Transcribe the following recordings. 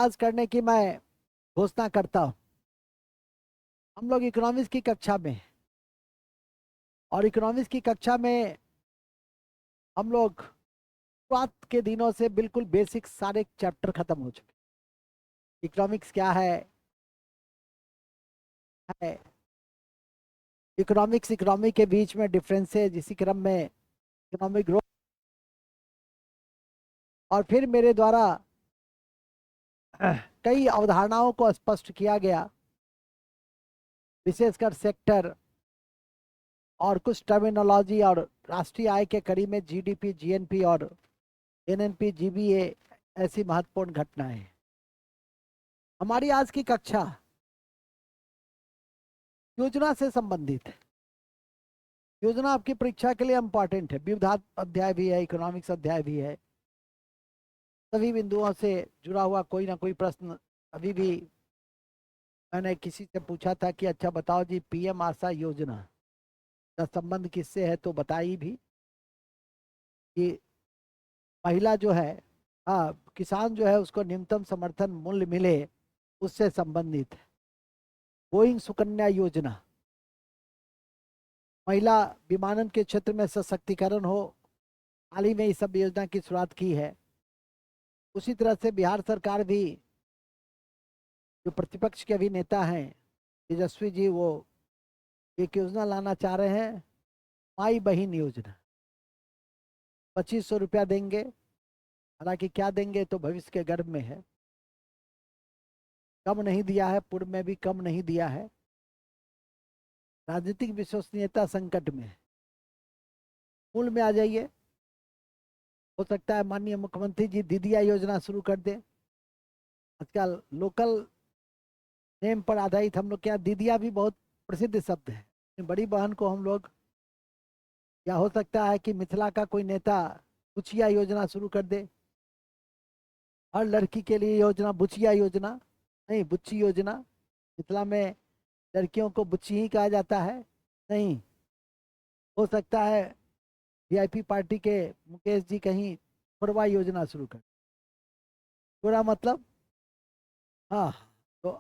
आज करने की मैं घोषणा करता हूँ। हम लोग इकोनॉमिक्स की कक्षा में हैं, और इकोनॉमिक्स की कक्षा में हम लोग शुरुआत के दिनों से बिल्कुल बेसिक सारे चैप्टर खत्म हो चुके। इकोनॉमिक्स क्या है इकोनॉमिक्स, इकोनॉमी के बीच में डिफरेंस है, इसी क्रम में इकोनॉमिक ग्रोथ, और फिर मेरे द्वारा कई अवधारणाओं को स्पष्ट किया गया, विशेषकर सेक्टर और कुछ टर्मिनोलॉजी, और राष्ट्रीय आय के कड़ी में जीडीपी, जीएनपी और एनएनपी, जीबीए ऐसी महत्वपूर्ण घटनाएं हैं। हमारी आज की कक्षा योजना से संबंधित है। योजना आपकी परीक्षा के लिए इम्पोर्टेंट है। विविधात अध्याय भी है, इकोनॉमिक्स अध्याय भी है। सभी बिंदुओं से जुड़ा हुआ कोई ना कोई प्रश्न। अभी भी मैंने किसी से पूछा था कि अच्छा बताओ जी, पीएम आशा योजना का संबंध किससे है, तो बताई भी कि महिला जो है, हाँ, किसान जो है उसको न्यूनतम समर्थन मूल्य मिले, उससे संबंधित है। बोइंग सुकन्या योजना, महिला विमानन के क्षेत्र में सशक्तिकरण हो, हाल ही में इस सब योजना की शुरुआत की है। उसी तरह से बिहार सरकार भी, जो प्रतिपक्ष के अभी नेता हैं तेजस्वी जी, वो एक योजना लाना चाह रहे हैं, माई बहन योजना। 2500 रुपया देंगे, हालांकि क्या देंगे तो भविष्य के गर्भ में है। कम नहीं दिया है, पूर्व में भी कम नहीं दिया है। राजनीतिक विश्वसनीयता संकट में है। मूल में आ जाइए। हो सकता है माननीय मुख्यमंत्री जी दीदिया योजना शुरू कर दें। आजकल लोकल नेम पर आधारित हम लोग क्या, दीदिया भी बहुत प्रसिद्ध शब्द है। बड़ी बहन को हम लोग, या हो सकता है कि मिथिला का कोई नेता बुचिया योजना शुरू कर दे। हर लड़की के लिए योजना, बुचिया योजना नहीं, बुच्ची योजना। मिथिला में लड़कियों को बुच्ची ही कहा जाता है। नहीं, हो सकता है वीआईपी पार्टी के मुकेश जी कहीं छोड़वा योजना शुरू कर। छोड़ा मतलब, हाँ, तो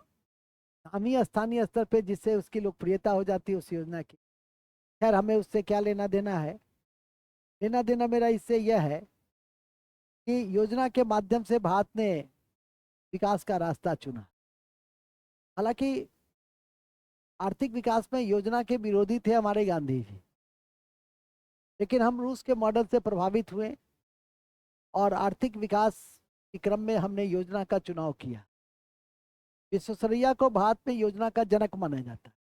नामी स्थानीय स्तर पे जिससे उसकी लोकप्रियता हो जाती है उस योजना की। खैर, हमें उससे क्या लेना देना है। लेना देना मेरा इससे यह है कि योजना के माध्यम से भारत ने विकास का रास्ता चुना। हालांकि आर्थिक विकास में योजना के विरोधी थे हमारे गांधी जी, लेकिन हम रूस के मॉडल से प्रभावित हुए, और आर्थिक विकास के क्रम में हमने योजना का चुनाव किया। विश्वेश्वरैया को भारत में योजना का जनक माना जाता है।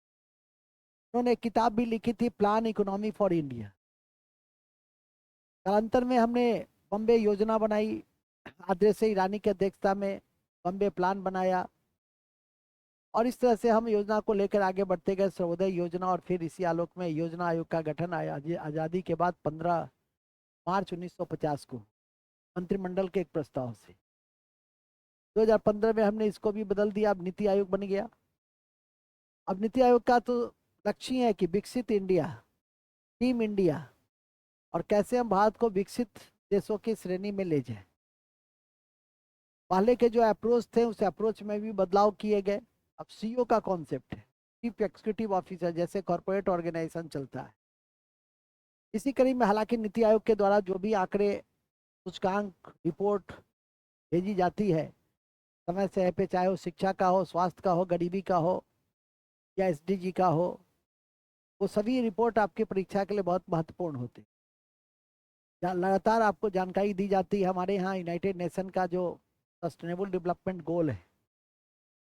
उन्होंने एक किताब भी लिखी थी, प्लान इकोनॉमी फॉर इंडिया। कालांतर में हमने बॉम्बे योजना बनाई, आदर्श ईरानी की अध्यक्षता में बॉम्बे प्लान बनाया, और इस तरह से हम योजना को लेकर आगे बढ़ते गए। सर्वोदय योजना, और फिर इसी आलोक में योजना आयोग का गठन आया आज़ादी के बाद 15 मार्च 1950 को मंत्रिमंडल के एक प्रस्ताव से। 2015 में हमने इसको भी बदल दिया, अब नीति आयोग बन गया। अब नीति आयोग का तो लक्ष्य है कि विकसित इंडिया, टीम इंडिया, और कैसे हम भारत को विकसित देशों की श्रेणी में ले जाए। पहले के जो अप्रोच थे उस अप्रोच में भी बदलाव किए गए। अब सीईओ का कॉन्सेप्ट है, चीफ एग्जीक्यूटिव ऑफिसर, जैसे कॉर्पोरेट ऑर्गेनाइजेशन चलता है। इसी कड़ी में हालांकि नीति आयोग के द्वारा जो भी आंकड़े, सूचकांक, रिपोर्ट भेजी जाती है समय से पे, चाहे वो शिक्षा का हो, स्वास्थ्य का हो, गरीबी का हो, या एसडीजी का हो, वो सभी रिपोर्ट आपकी परीक्षा के लिए बहुत महत्वपूर्ण होते हैं। लगातार आपको जानकारी दी जाती है। हमारे यहाँ यूनाइटेड नेशन का जो सस्टेनेबल डेवलपमेंट गोल है,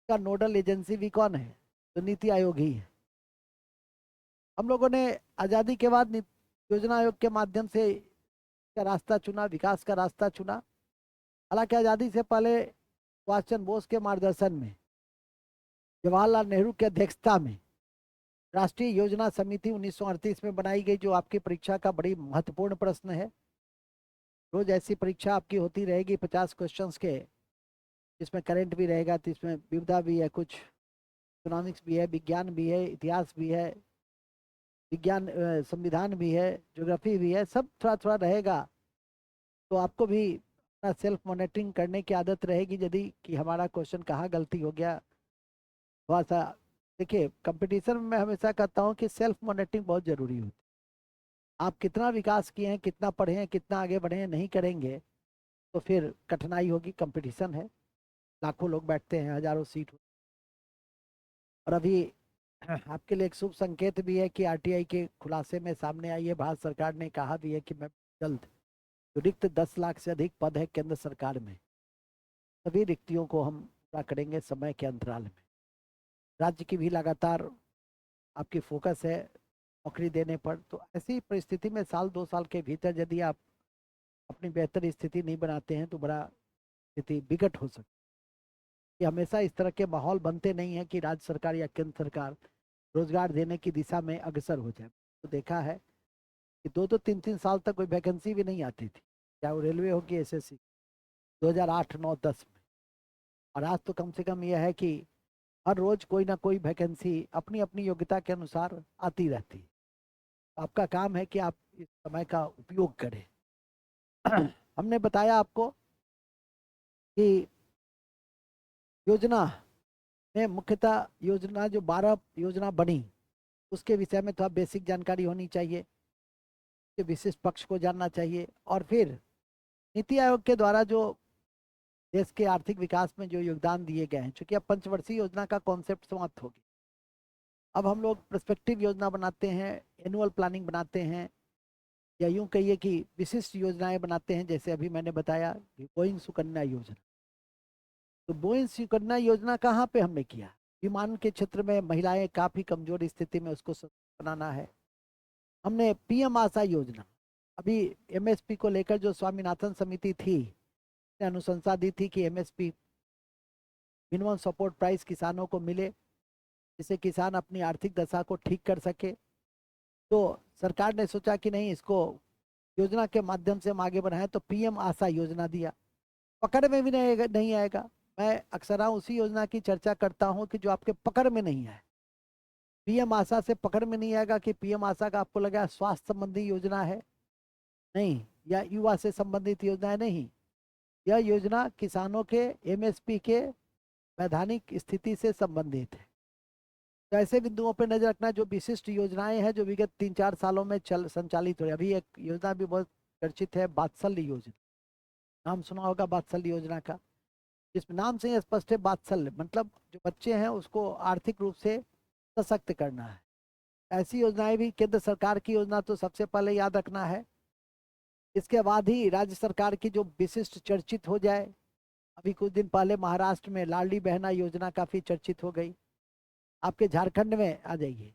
का नोडल एजेंसी भी कौन है? तो नीति आयोग ही है। हम लोगों ने आज़ादी के बाद योजना आयोग के माध्यम से का रास्ता चुना, विकास का रास्ता चुना। हालांकि आज़ादी से पहले सुभाष चंद्र बोस के मार्गदर्शन में, जवाहरलाल नेहरू की अध्यक्षता में राष्ट्रीय योजना समिति 1938 में बनाई गई, जो आपकी परीक्षा का बड़ी महत्वपूर्ण प्रश्न है। रोज ऐसी परीक्षा आपकी होती रहेगी 50 क्वेश्चंस के, इसमें करंट भी रहेगा, तो इसमें विविधा भी है, कुछ इकोनॉमिक्स भी है, विज्ञान भी है, इतिहास भी है, विज्ञान संविधान भी है, ज्योग्राफी भी है, सब थोड़ा थोड़ा रहेगा। तो आपको भी सेल्फ मॉनिटरिंग करने की आदत रहेगी, यदि कि हमारा क्वेश्चन कहाँ गलती हो गया थोड़ा सा। देखिए कंपटीशन में मैं हमेशा कहता हूँ कि सेल्फ मॉनिटरिंग बहुत जरूरी होती है। आप कितना विकास किए हैं, कितना पढ़े हैं, कितना आगे बढ़े हैं, नहीं करेंगे तो फिर कठिनाई होगी। कंपटीशन है, लाखों लोग बैठते हैं, हजारों सीट। और अभी आपके लिए एक शुभ संकेत भी है कि आरटीआई के खुलासे में सामने आई है, भारत सरकार ने कहा भी है कि मैं जल्द जो रिक्त 10 लाख से अधिक पद है केंद्र सरकार में, सभी रिक्तियों को हम पूरा करेंगे समय के अंतराल में। राज्य की भी लगातार आपकी फोकस है नौकरी देने पर। तो ऐसी परिस्थिति में साल 2 साल के भीतर यदि आप अपनी बेहतर स्थिति नहीं बनाते हैं तो बड़ा स्थिति विकट हो सकती है। हमेशा इस तरह के माहौल बनते नहीं है कि राज्य सरकार या केंद्र सरकार रोजगार देने की दिशा में अग्रसर हो जाए। तो देखा है कि 2-2 3-3 साल तक कोई वैकेंसी भी नहीं आती थी, चाहे वो रेलवे हो कि एसएससी, 2008-9-10 में। और आज तो कम से कम यह है कि हर रोज कोई ना कोई वैकेंसी अपनी अपनी योग्यता के अनुसार आती रहती है। आपका काम है कि आप इस समय का उपयोग करें। हमने बताया आपको कि योजना में मुख्यतः योजना जो 12 योजना बनी उसके विषय में थोड़ा बेसिक जानकारी होनी चाहिए, के विशिष्ट पक्ष को जानना चाहिए। और फिर नीति आयोग के द्वारा जो देश के आर्थिक विकास में जो योगदान दिए गए हैं, चूंकि अब पंचवर्षीय योजना का कॉन्सेप्ट समाप्त हो गया, अब हम लोग पर्सपेक्टिव योजना बनाते हैं, एनुअल प्लानिंग बनाते हैं, या यूं कहिए कि विशिष्ट योजनाएं बनाते हैं। जैसे अभी मैंने बताया कि बोइंग सुकन्या योजना, तो बोइंग सुकन्या योजना कहाँ पे हमने किया? विमान के क्षेत्र में महिलाएं काफी कमजोर स्थिति में, उसको बनाना है। हमने पीएम आशा योजना, अभी एमएसपी को लेकर जो स्वामीनाथन समिति थी ने अनुशंसा दी थी कि एमएसपी मिनिमम सपोर्ट प्राइस किसानों को मिले, जिससे किसान अपनी आर्थिक दशा को ठीक कर सके। तो सरकार ने सोचा कि नहीं, इसको योजना के माध्यम से हम आगे बढ़ाएं, तो पीएम आशा योजना दिया। पकड़ में भी नहीं आएगा। मैं अक्सर उसी योजना की चर्चा करता हूं कि जो आपके पकड़ में नहीं आए। पीएम आशा से पकड़ में नहीं आएगा कि पीएम आशा का आपको लगा स्वास्थ्य संबंधी योजना है, नहीं, या युवा से संबंधित योजना है, नहीं। यह योजना किसानों के एमएसपी के वैधानिक स्थिति से संबंधित है। तो ऐसे बिंदुओं पर नजर रखना। जो विशिष्ट योजनाएं हैं जो विगत 3-4 सालों में संचालित हो रही, अभी एक योजना भी बहुत चर्चित है, वात्सल्य योजना। नाम सुना होगा वात्सल्य योजना का, जिसमें नाम से ही स्पष्ट है, वात्सल्य मतलब जो बच्चे हैं उसको आर्थिक रूप से सशक्त करना है। ऐसी योजनाएं भी केंद्र सरकार की योजना तो सबसे पहले याद रखना है। इसके बाद ही राज्य सरकार की जो विशिष्ट चर्चित हो जाए। अभी कुछ दिन पहले महाराष्ट्र में लाडली बहना योजना काफी चर्चित हो गई। आपके झारखंड में आ जाइए,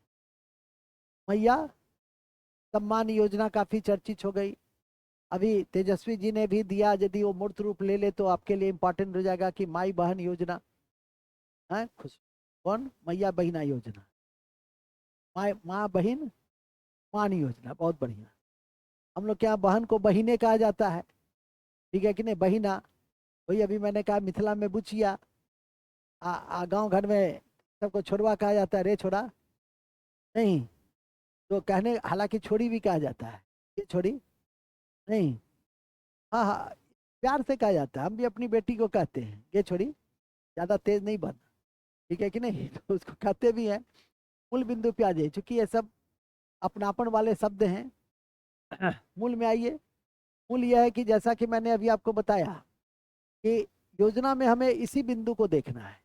मैया सम्मान योजना काफी चर्चित हो गई। अभी तेजस्वी जी ने भी दिया, यदि वो मूर्त रूप ले ले तो आपके लिए इंपॉर्टेंट हो जाएगा कि माई बहन योजना है। खुश कौन? मैया बहिना योजना, माँ माँ बहन मान योजना, बहुत बढ़िया। हम लोग के यहाँ बहन को बहिने कहा जाता है, ठीक है कि नहीं, बहिना। वही अभी मैंने कहा मिथिला में बुचिया, गांव घर में सबको छोड़वा कहा जाता है, रे छोड़ा नहीं। तो कहने, हालांकि छोड़ी भी कहा जाता है, ये छोड़ी नहीं। हाँ हाँ, प्यार से कहा जाता है। हम भी अपनी बेटी को कहते हैं ये छोड़ी, ज्यादा तेज नहीं बन, ठीक है कि नहीं। तो उसको कहते भी हैं। मूल बिंदु पे आ जाइए, चूंकि ये सब अपनापन वाले शब्द हैं। मूल में आइए। मूल यह है कि जैसा कि मैंने अभी आपको बताया कि योजना में हमें इसी बिंदु को देखना है।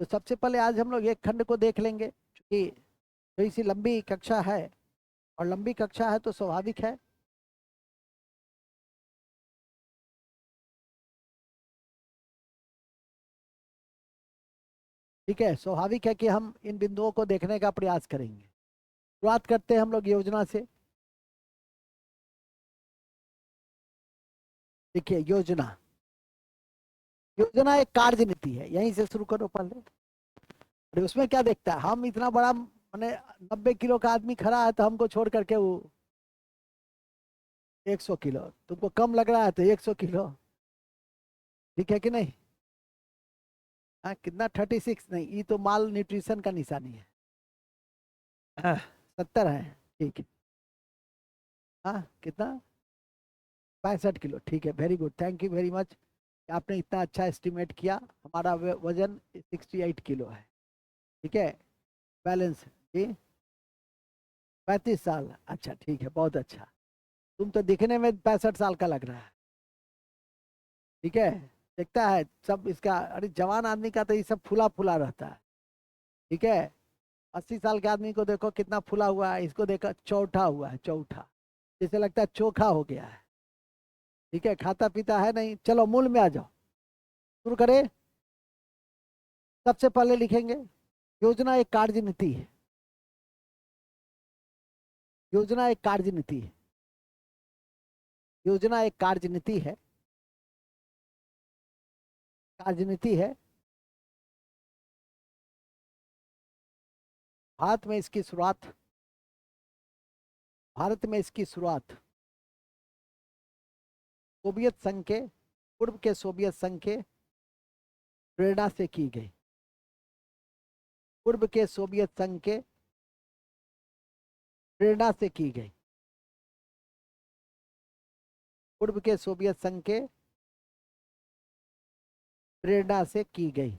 तो सबसे पहले आज हम लोग एक खंड को देख लेंगे, क्योंकि थोड़ी सी लंबी कक्षा है, और लंबी कक्षा है तो स्वाभाविक है। ठीक है, स्वाभाविक है कि हम इन बिंदुओं को देखने का प्रयास करेंगे। शुरुआत करते हैं हम लोग योजना से। देखिए योजना, योजना एक कार्यनीति है, यहीं से शुरू करो पहले। अरे उसमें क्या देखता है? हम इतना बड़ा मैंने 90 किलो का आदमी खड़ा है, तो हमको छोड़ करके वो 100 किलो, तुमको कम लग रहा है तो 100 किलो, ठीक है कि नहीं? हाँ, कितना 36? नहीं, ये तो माल न्यूट्रिशन का निशानी है। हाँ, 70 है, ठीक है। हाँ, कितना? 65 किलो, ठीक है, very good, thank you very much, आपने इतना अच्छा एस्टिमेट किया। हमारा वजन 68 किलो है, ठीक है। बैलेंस जी 35 साल, अच्छा ठीक है, बहुत अच्छा। तुम तो दिखने में 65 साल का लग रहा है, ठीक है। दिखता है सब इसका, अरे जवान आदमी का तो ये सब फूला फूला रहता है, ठीक है। 80 साल के आदमी को देखो कितना फूला हुआ है, इसको देखो चौठा हुआ है, चौठा, जैसे लगता है चोखा हो गया है, ठीक है, खाता पीता है नहीं। चलो मूल में आ जाओ, शुरू करें। सबसे पहले लिखेंगे योजना एक कार्यनीति है। योजना एक कार्यनीति है। योजना एक कार्यनीति है। कार्यनीति है। भारत में इसकी शुरुआत भारत में इसकी शुरुआत सोवियत संघ के, पूर्व के सोवियत संघ के प्रेरणा से की गई। पूर्व के सोवियत संघ के प्रेरणा से की गई। पूर्व के सोवियत संघ के प्रेरणा से की गई।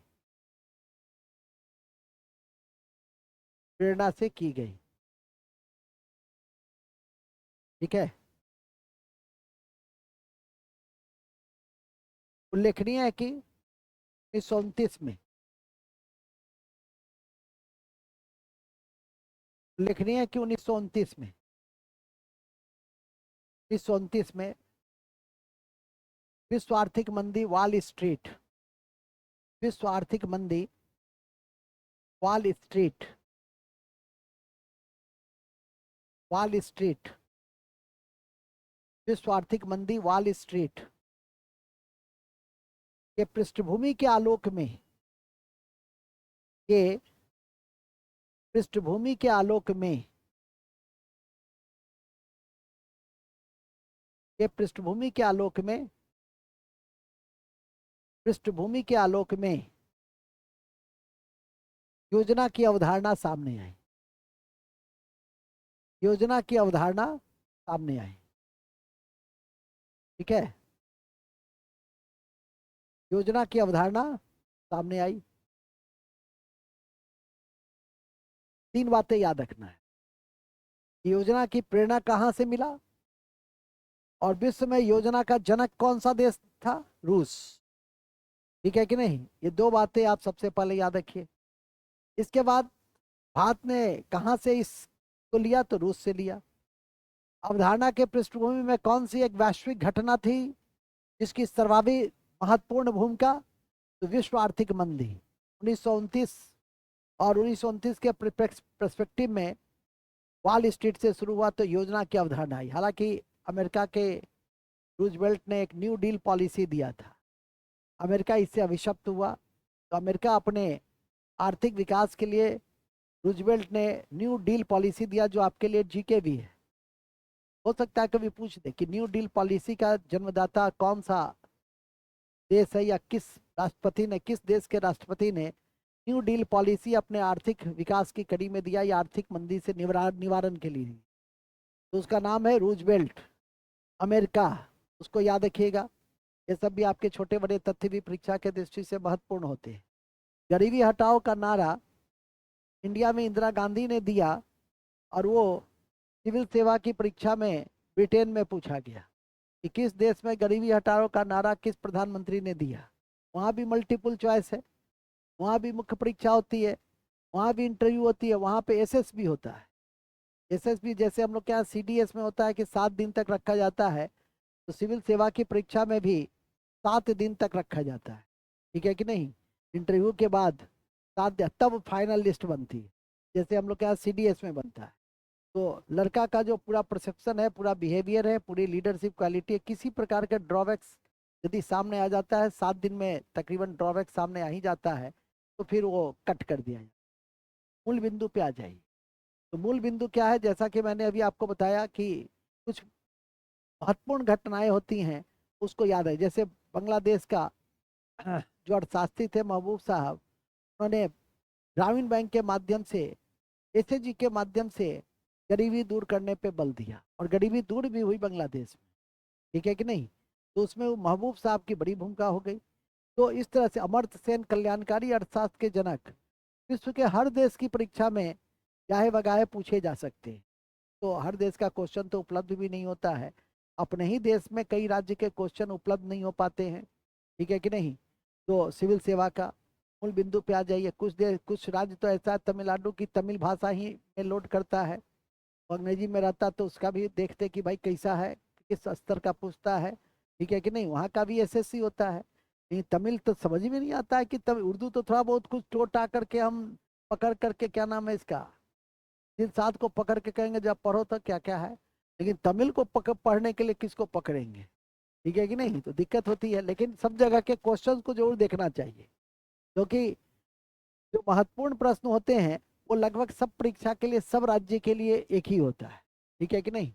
प्रेरणा से की गई, ठीक है। उल्लेखनीय है कि 1929 में, उल्लेखनीय है कि 1929 में, 1929 में विश्व आर्थिक मंदी, वॉल स्ट्रीट, विश्व आर्थिक मंदी, वॉल स्ट्रीट, वॉल स्ट्रीट, विश्व आर्थिक मंदी, वॉल स्ट्रीट के पृष्ठभूमि के आलोक में, के पृष्ठभूमि के आलोक में, के पृष्ठभूमि के आलोक में, पृष्ठभूमि के आलोक में योजना की अवधारणा सामने आई। योजना की अवधारणा सामने आई, ठीक है। योजना की अवधारणा सामने आई। तीन बातें याद रखना है। योजना की प्रेरणा कहां से मिला, और विश्व में योजना का जनक कौन सा देश था, रूस, ठीक है कि नहीं। ये दो बातें आप सबसे पहले याद रखिए। इसके बाद भारत ने कहां से इसको लिया, तो रूस से लिया। अवधारणा के पृष्ठभूमि में कौन सी एक वैश्विक घटना थी जिसकी सर्वाधिक महत्वपूर्ण भूमिका, तो विश्व आर्थिक मंदी 1929, और 1929 के पर्सपेक्टिव में वॉल स्ट्रीट से शुरू हुआ तो योजना की अवधारणा आई। हालांकि अमेरिका के रूजवेल्ट ने एक न्यू डील पॉलिसी दिया था, अमेरिका इससे अभिशप्त हुआ, तो अमेरिका अपने आर्थिक विकास के लिए रूजवेल्ट ने न्यू डील पॉलिसी दिया, जो आपके लिए जीके भी है। हो सकता है कभी पूछ दे कि न्यू डील पॉलिसी का जन्मदाता कौन सा देश है, या किस राष्ट्रपति ने, किस देश के राष्ट्रपति ने न्यू डील पॉलिसी अपने आर्थिक विकास की कड़ी में दिया, या आर्थिक मंदी से निवारण के लिए। तो उसका नाम है रूजवेल्ट, अमेरिका, उसको याद रखिएगा। ये सब भी आपके छोटे बड़े तथ्य भी परीक्षा के दृष्टि से महत्वपूर्ण होते हैं। गरीबी हटाओ का नारा इंडिया में इंदिरा गांधी ने दिया, और वो सिविल सेवा की परीक्षा में ब्रिटेन में पूछा गया कि किस देश में गरीबी हटाओ का नारा किस प्रधानमंत्री ने दिया। वहाँ भी मल्टीपल चॉइस है, वहाँ भी मुख्य परीक्षा होती है, वहाँ भी इंटरव्यू होती है, वहाँ पे एसएस भी होता है। एसएस भी जैसे हम लोग के यहाँ सीडीएस में होता है कि 7 दिन तक रखा जाता है, तो सिविल सेवा की परीक्षा में भी 7 दिन तक रखा जाता है, ठीक है कि नहीं। इंटरव्यू के बाद 7 दिन तब फाइनल लिस्ट बनती है, जैसे हम लोग के यहाँ सीडीएस में बनता है। तो लड़का का जो पूरा परसेप्शन है, पूरा बिहेवियर है, पूरी लीडरशिप क्वालिटी है, किसी प्रकार का ड्रॉबैक्स यदि सामने आ जाता है, 7 दिन में तकरीबन ड्रॉबैक सामने आ ही जाता है, तो फिर वो कट कर दिया जाए, मूल बिंदु पे आ जाइए। तो मूल बिंदु क्या है, जैसा कि मैंने अभी आपको बताया कि कुछ महत्वपूर्ण घटनाएं होती हैं, उसको याद है। जैसे बांग्लादेश का जो अर्थशास्त्री थे महबूब साहब, उन्होंने ग्रामीण बैंक के माध्यम से, एसएजी के माध्यम से गरीबी दूर करने पे बल दिया, और गरीबी दूर भी हुई बांग्लादेश में। ठीक है कि नहीं। तो उसमें वो महबूब साहब की बड़ी भूमिका हो गई। तो इस तरह से अमर्त्य सेन कल्याणकारी अर्थशास्त्र के जनक, विश्व के हर देश की परीक्षा में चाहे बगाहे पूछे जा सकते हैं। तो हर देश का क्वेश्चन तो उपलब्ध भी नहीं होता है, अपने ही देश में कई राज्य के क्वेश्चन उपलब्ध नहीं हो पाते हैं, ठीक है कि नहीं। तो सिविल सेवा का मूल बिंदु पे आ जाइए। कुछ राज्य तो ऐसा है, तमिलनाडु की तमिल भाषा ही में लोड करता है, अंग्रेजी में रहता तो उसका भी देखते कि भाई कैसा है, किस स्तर का पूछता है, ठीक है कि नहीं। वहाँ का भी एसएससी होता है, लेकिन तमिल तो समझ में नहीं आता है कि तमिल। उर्दू तो थोड़ा बहुत कुछ टोटा करके हम पकड़ करके, क्या नाम है इसका, जिन साथ को पकड़ के कहेंगे जब पढ़ो तो क्या क्या है, लेकिन तमिल को पढ़ने के लिए किसको पकड़ेंगे, ठीक है कि नहीं। तो दिक्कत होती है, लेकिन सब जगह के क्वेश्चन को जरूर देखना चाहिए, क्योंकि जो महत्वपूर्ण प्रश्न होते हैं वो लगभग सब परीक्षा के लिए, सब राज्य के लिए एक ही होता है, ठीक है कि नहीं।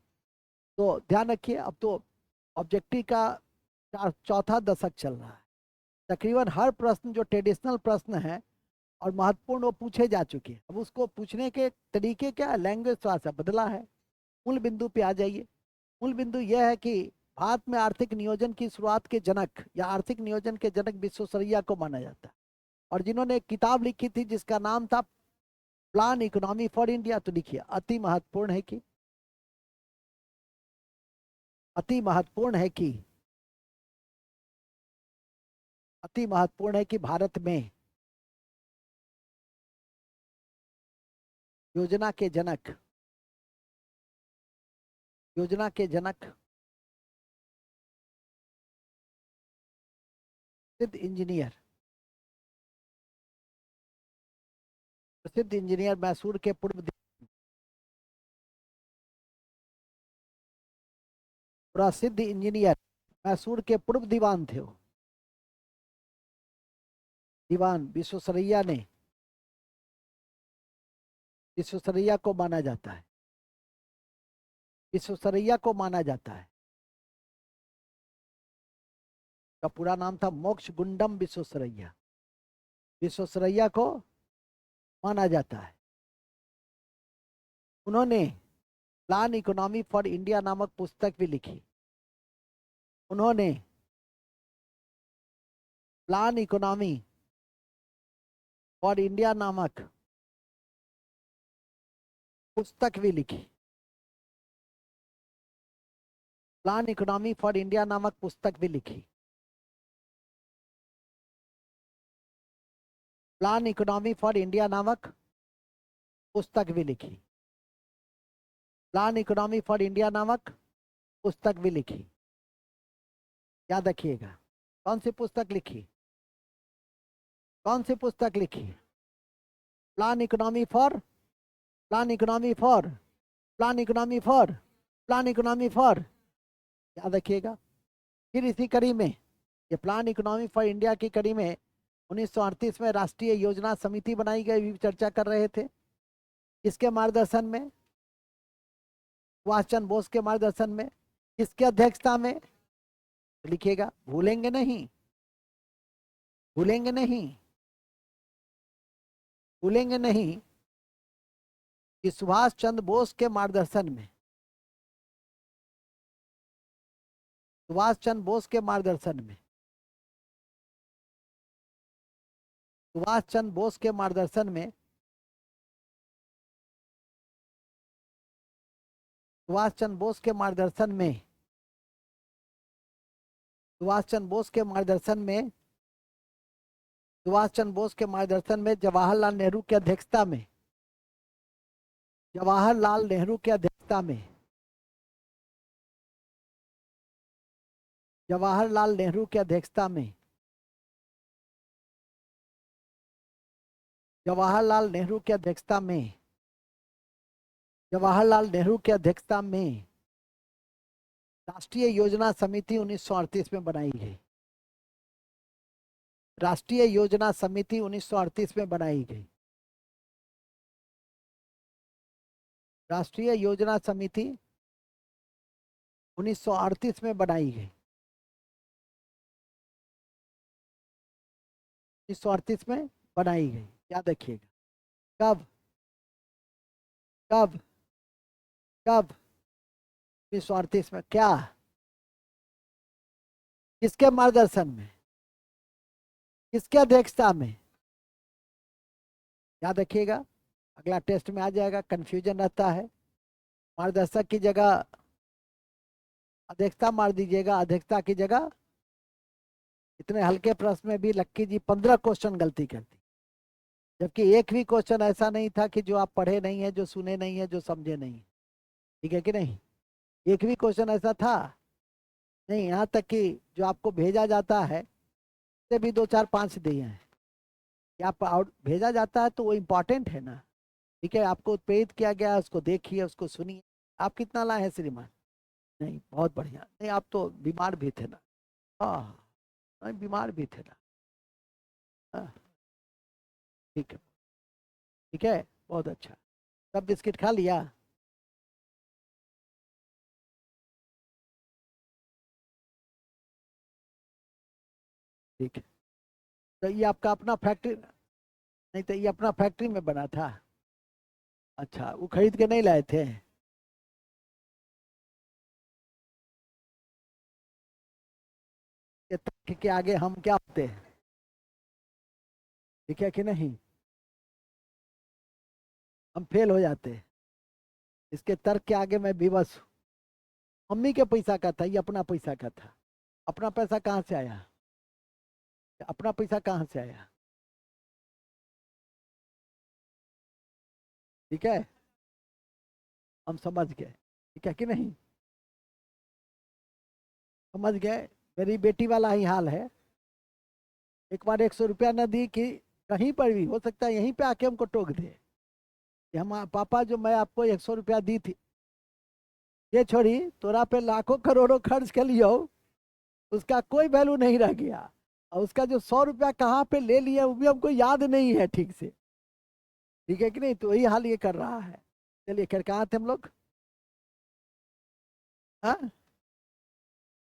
तो ध्यान रखिए। अब तो ऑब्जेक्टिव का चौथा दशक चल रहा है। तकरीबन हर प्रश्न जो ट्रेडिशनल प्रश्न है और महत्वपूर्ण, वो पूछे जा चुके हैं। अब उसको पूछने के तरीके क्या है, लैंग्वेज थोड़ा सा बदला है। मूल बिंदु पे आ जाइए। मूल बिंदु यह है कि भारत में आर्थिक नियोजन की शुरुआत के जनक या आर्थिक नियोजन के जनक विश्वेश्वरैया को माना जाता है। और जिन्होंने एक किताब लिखी थी जिसका नाम था प्लान इकोनॉमी फॉर इंडिया, तो लिखिए अति महत्वपूर्ण है कि, अति महत्वपूर्ण है कि, अति महत्वपूर्ण है कि भारत में योजना के जनक, योजना के जनक प्रसिद्ध इंजीनियर, प्रसिद्ध इंजीनियर मैसूर के प्रसिद्ध इंजीनियर मैसूर के पूर्व दीवान थे वो। दीवान विश्वेश्वरैया ने, विश्वेश्वरैया को माना जाता है, विश्वेश्वरैया को माना जाता है। का पूरा नाम था मोक्ष गुंडम विश्वेश्वरैया। विश्वेश्वरैया को माना जाता है। उन्होंने प्लान इकोनॉमी फॉर इंडिया नामक पुस्तक भी लिखी। उन्होंने प्लान इकोनॉमी फॉर इंडिया नामक पुस्तक भी लिखी। प्लान इकोनॉमी फॉर इंडिया नामक पुस्तक भी लिखी। प्लान इकोनॉमी फॉर इंडिया नामक पुस्तक भी लिखी। प्लान इकोनॉमी फॉर इंडिया नामक पुस्तक भी लिखी। याद रखिएगा। कौन सी पुस्तक लिखी, कौन सी पुस्तक लिखी? Plan economy for, plan economy for, plan economy for, plan economy for, याद रखिएगा। फिर इसी कड़ी में, ये प्लान इकोनॉमी फॉर इंडिया की कड़ी में 1938 में राष्ट्रीय योजना समिति बनाई गई, चर्चा कर रहे थे। किसके मार्गदर्शन में? सुभाष चंद्र बोस के मार्गदर्शन में। किसके अध्यक्षता में? लिखिएगा, भूलेंगे नहीं, भूलेंगे नहीं, भूलेंगे नहीं कि सुभाष चंद्र बोस के मार्गदर्शन में, सुभाष चंद्र बोस के मार्गदर्शन में, सुभाष चंद्र बोस के मार्गदर्शन में, सुभाष चंद्र बोस के मार्गदर्शन में, सुभाष चंद्र बोस के मार्गदर्शन में, सुभाष चंद्र बोस के मार्गदर्शन में जवाहरलाल नेहरू की अध्यक्षता में, जवाहरलाल नेहरू की अध्यक्षता में, जवाहरलाल नेहरू की अध्यक्षता में, जवाहरलाल नेहरू की अध्यक्षता में, जवाहरलाल नेहरू की अध्यक्षता में राष्ट्रीय योजना समिति 1938 में बनाई गई। राष्ट्रीय योजना समिति 1938 में बनाई गई। राष्ट्रीय योजना समिति 1938 में बनाई गई। 1938 में बनाई गई, याद रखिएगा। कब, कब, कब? 1938 में क्या? किसके मार्गदर्शन में, किसके अध्यक्षता में, याद रखिएगा, अगला टेस्ट में आ जाएगा, कंफ्यूजन रहता है। मार्गदर्शक की जगह अध्यक्षता मार दीजिएगा, अध्यक्षता की जगह। इतने हल्के प्रश्न में भी लक्की जी 15 क्वेश्चन गलती करती, जबकि एक भी क्वेश्चन ऐसा नहीं था कि जो आप पढ़े नहीं है, जो सुने नहीं है, जो समझे नहीं है। ठीक है कि नहीं? एक भी क्वेश्चन ऐसा था नहीं। यहाँ तक कि जो आपको भेजा जाता है से भी 2 4 5 दिए हैं कि आप आउट भेजा जाता है तो वो इम्पोर्टेंट है ना। ठीक है, आपको उत्प्रेरित किया गया है, उसको देखिए, उसको सुनिए। आप कितना लाए हैं श्रीमान? नहीं, बहुत बढ़िया। नहीं, आप तो बीमार भी थे ना। हाँ, नहीं, बीमार भी थे ना। हाँ, ठीक है, ठीक है, बहुत अच्छा। सब बिस्किट खा लिया? ठीक है। तो ये आपका अपना फैक्ट्री? नहीं तो ये अपना फैक्ट्री में बना था? अच्छा, वो खरीद के नहीं लाए थे? ये तर्क के आगे हम क्या होते हैं? ठीक है कि नहीं? हम फेल हो जाते हैं। इसके तर्क के आगे मैं विवश हूँ। मम्मी के पैसा का था, ये अपना पैसा का था। अपना पैसा कहाँ से आया? अपना पैसा कहाँ से आया? ठीक है, हम समझ गए। ठीक है कि नहीं? समझ गए। मेरी बेटी वाला ही हाल है। एक बार 100 रुपया न दी कि कहीं पर भी हो सकता है यहीं पे आके हमको टोक दे कि हम पापा जो मैं आपको 100 रुपया दी थी, ये छोड़ी तोरा पे लाखों करोड़ों खर्च कर लियो, उसका कोई वैल्यू नहीं रह गया। और उसका जो 100 रुपया कहाँ पे ले लिया वो भी हमको याद नहीं है ठीक से। ठीक है कि नहीं? तो वही हाल ये कर रहा है। चलिए, खैर कहाँ थे हम लोग? हाँ,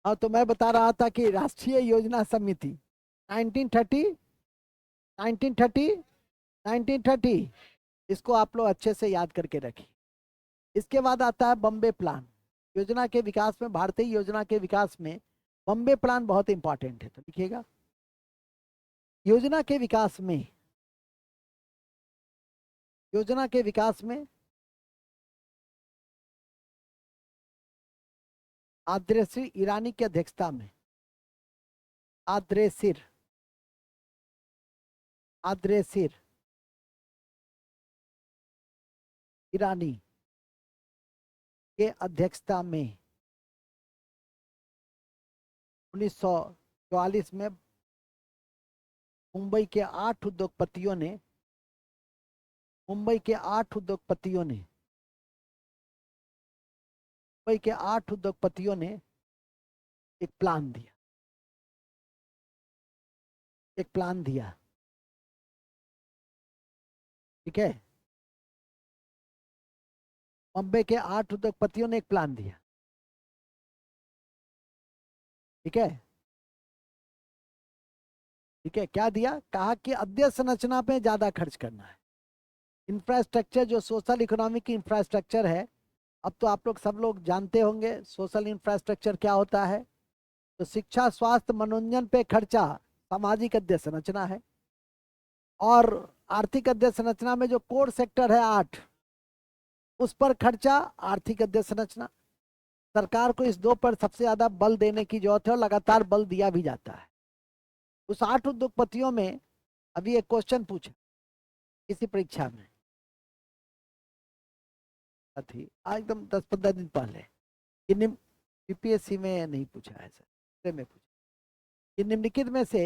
हाँ, तो मैं बता रहा था कि राष्ट्रीय योजना समिति 1930, 1930, 1930, इसको आप लोग अच्छे से याद करके रखिए। इसके बाद आता है बॉम्बे प्लान। योजना के विकास में, भारतीय योजना के विकास में बॉम्बे प्लान बहुत इंपॉर्टेंट है, तो लिखिएगा। योजना के विकास में, योजना के विकास में आद्रेसिर ईरानी की अध्यक्षता में, आद्रेसिर, आद्रेसिर ईरानी के अध्यक्षता में 1944 में मुंबई के 8 उद्योगपतियों ने, मुंबई के 8 उद्योगपतियों ने, मुंबई के 8 उद्योगपतियों ने एक प्लान दिया, एक प्लान दिया। ठीक है, मुंबई के 8 उद्योगपतियों ने एक प्लान दिया। ठीक है, ठीक है, क्या दिया? कहा कि अध्यय संरचना पे ज्यादा खर्च करना है। इंफ्रास्ट्रक्चर, जो सोशल इकोनॉमिक इंफ्रास्ट्रक्चर है, अब तो आप लोग सब लोग जानते होंगे सोशल इंफ्रास्ट्रक्चर क्या होता है। तो शिक्षा, स्वास्थ्य, मनोरंजन पे खर्चा सामाजिक अध्यय संरचना है। और आर्थिक अध्यय संरचना में जो कोर सेक्टर है 8, उस पर खर्चा आर्थिक अध्यय संरचना। सरकार को इस 2 पर सबसे ज्यादा बल देने की जरूरत है और लगातार बल दिया भी जाता है। उस 8 उद्योगपतियों में अभी एक क्वेश्चन पूछा किसी परीक्षा में, थी एकदम 10 15 दिन पहले, कि यूपीएससी में नहीं पूछा है सर, में पूछा कि निम्नलिखित में से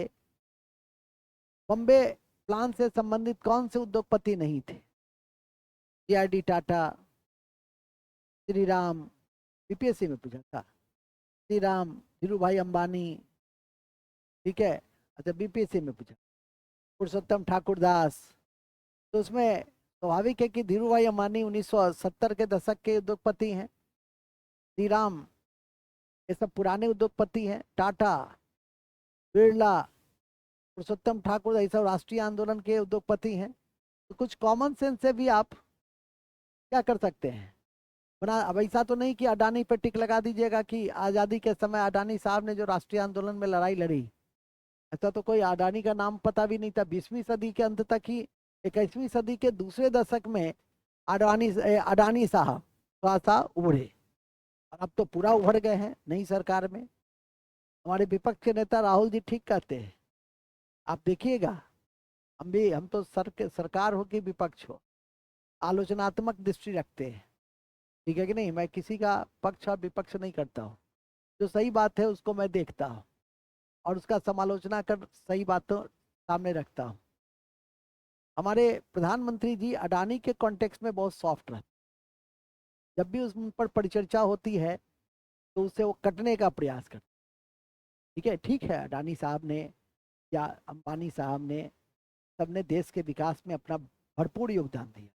बॉम्बे प्लान से संबंधित कौन से उद्योगपति नहीं थे? जीआरडी टाटा, श्री राम, यूपीएससी में पूछा था, श्री राम, धीरू भाई अंबानी। ठीक है, अच्छा, बीपीएससी में पूछा पुरुषोत्तम ठाकुर दास। तो उसमें स्वाभाविक है कि धीरू भाई अंबानी 1970 के दशक के उद्योगपति हैं। श्री राम, ये सब पुराने उद्योगपति हैं। टाटा, बिरला, पुरुषोत्तम ठाकुर, ये सब राष्ट्रीय आंदोलन के उद्योगपति हैं। तो कुछ कॉमन सेंस से भी आप क्या कर सकते हैं, बना। अब ऐसा तो नहीं कि अडानी पे टिक लगा दीजिएगा कि आज़ादी के समय अडानी साहब ने जो राष्ट्रीय आंदोलन में लड़ाई लड़ी, ऐसा तो कोई अडानी का नाम पता भी नहीं था। 20वीं सदी के अंत तक ही, 21वीं सदी के दूसरे दशक में अडानी साहब थोड़ा सा उभरे, और अब तो पूरा उभर गए हैं नई सरकार में। हमारे विपक्ष के नेता राहुल जी ठीक कहते हैं, आप देखिएगा। हम तो सरकार हो कि विपक्ष हो, आलोचनात्मक दृष्टि रखते हैं, ठीक है कि नहीं। मैं किसी का पक्ष और विपक्ष नहीं करता हूँ, जो सही बात है उसको मैं देखता हूँ और उसका समालोचना कर सही बातों सामने रखता हूँ। हमारे प्रधानमंत्री जी अडानी के कॉन्टेक्स्ट में बहुत सॉफ्ट रहते, जब भी उस पर परिचर्चा होती है तो उससे वो कटने का प्रयास करते। ठीक है, ठीक है, अडानी साहब ने या अंबानी साहब ने, सबने देश के विकास में अपना भरपूर योगदान दिया,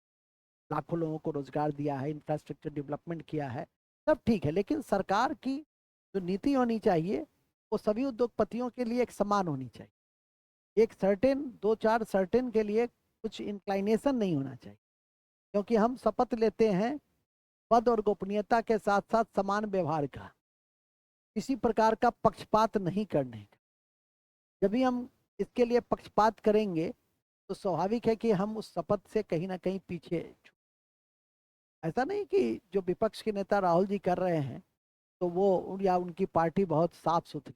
लाखों लोगों को रोजगार दिया है, इंफ्रास्ट्रक्चर डेवलपमेंट किया है, सब ठीक है। लेकिन सरकार की जो नीति होनी चाहिए वो सभी उद्योगपतियों के लिए एक समान होनी चाहिए। एक सर्टेन, दो चार सर्टेन के लिए कुछ इंक्लाइनेशन नहीं होना चाहिए, क्योंकि हम शपथ लेते हैं पद और गोपनीयता के साथ साथ समान व्यवहार का, किसी प्रकार का पक्षपात नहीं करने का। जब भी हम इसके लिए पक्षपात करेंगे तो स्वाभाविक है कि हम उस शपथ से कहीं ना कहीं पीछे ऐसा नहीं कि जो विपक्ष के नेता राहुल जी कर रहे हैं तो वो या उनकी पार्टी बहुत साफ सुथरी,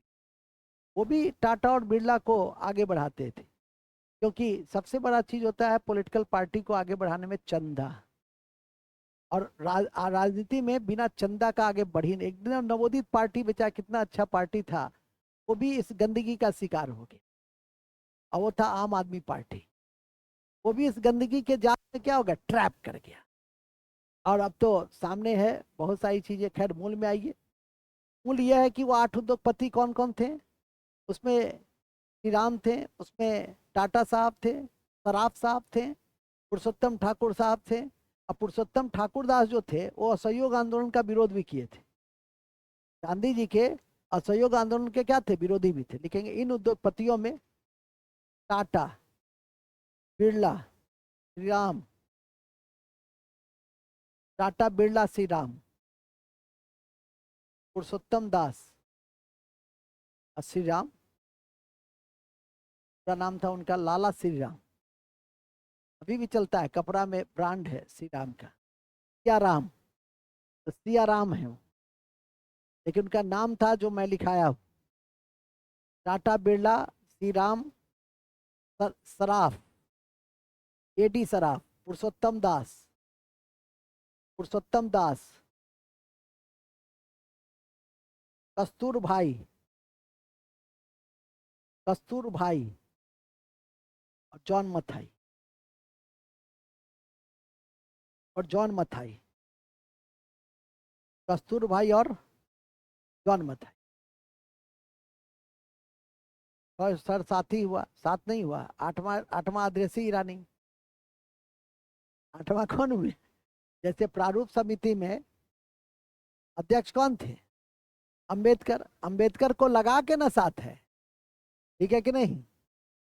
वो भी टाटा और बिरला को आगे बढ़ाते थे। क्योंकि सबसे बड़ा चीज होता है पॉलिटिकल पार्टी को आगे बढ़ाने में चंदा, और राजनीति में बिना चंदा का आगे बढ़ी नहीं। एकदम नवोदित पार्टी बेचारा कितना अच्छा पार्टी था, वो भी इस गंदगी का शिकार हो गया, और वो था आम आदमी पार्टी, वो भी इस गंदगी के जाल में क्या हो गया, ट्रैप कर गया। और अब तो सामने है बहुत सारी चीजें, खैर मूल में आइए। मूल यह है कि वो 8 उद्योगपति कौन कौन थे, उसमें श्री राम थे, उसमें टाटा साहब थे, सराफ साहब थे, पुरुषोत्तम ठाकुर साहब थे। अब पुरुषोत्तम ठाकुर दास जो थे वो असहयोग आंदोलन का विरोध भी किए थे, गांधी जी के असहयोग आंदोलन के क्या थे, विरोधी भी थे। लेकिन इन उद्योगपतियों में टाटा, बिरला, श्री राम, टाटा बिरला श्री राम, पुरुषोत्तम दास और श्री राम, का नाम था उनका लाला श्री राम, अभी भी चलता है, कपड़ा में ब्रांड है श्री राम का, सिया राम, तो सिया राम है वो, लेकिन उनका नाम था जो मैं लिखाया हूँ, टाटा बिरला श्री राम सराफ, एडी सराफ, पुरुषोत्तम दास, पुरुषोत्तम दास, कस्तूर भाई, कस्तूर भाई और जॉन मथाई, और जॉन मथाई, कस्तूर भाई और जॉन मथाई। और सर साथी हुआ, साथ नहीं हुआ, आठवां आठवां आदिवासी ईरानी, आठवां कौन हुए। जैसे प्रारूप समिति में अध्यक्ष कौन थे, अंबेडकर, अंबेडकर को लगा के ना साथ है, ठीक है कि नहीं।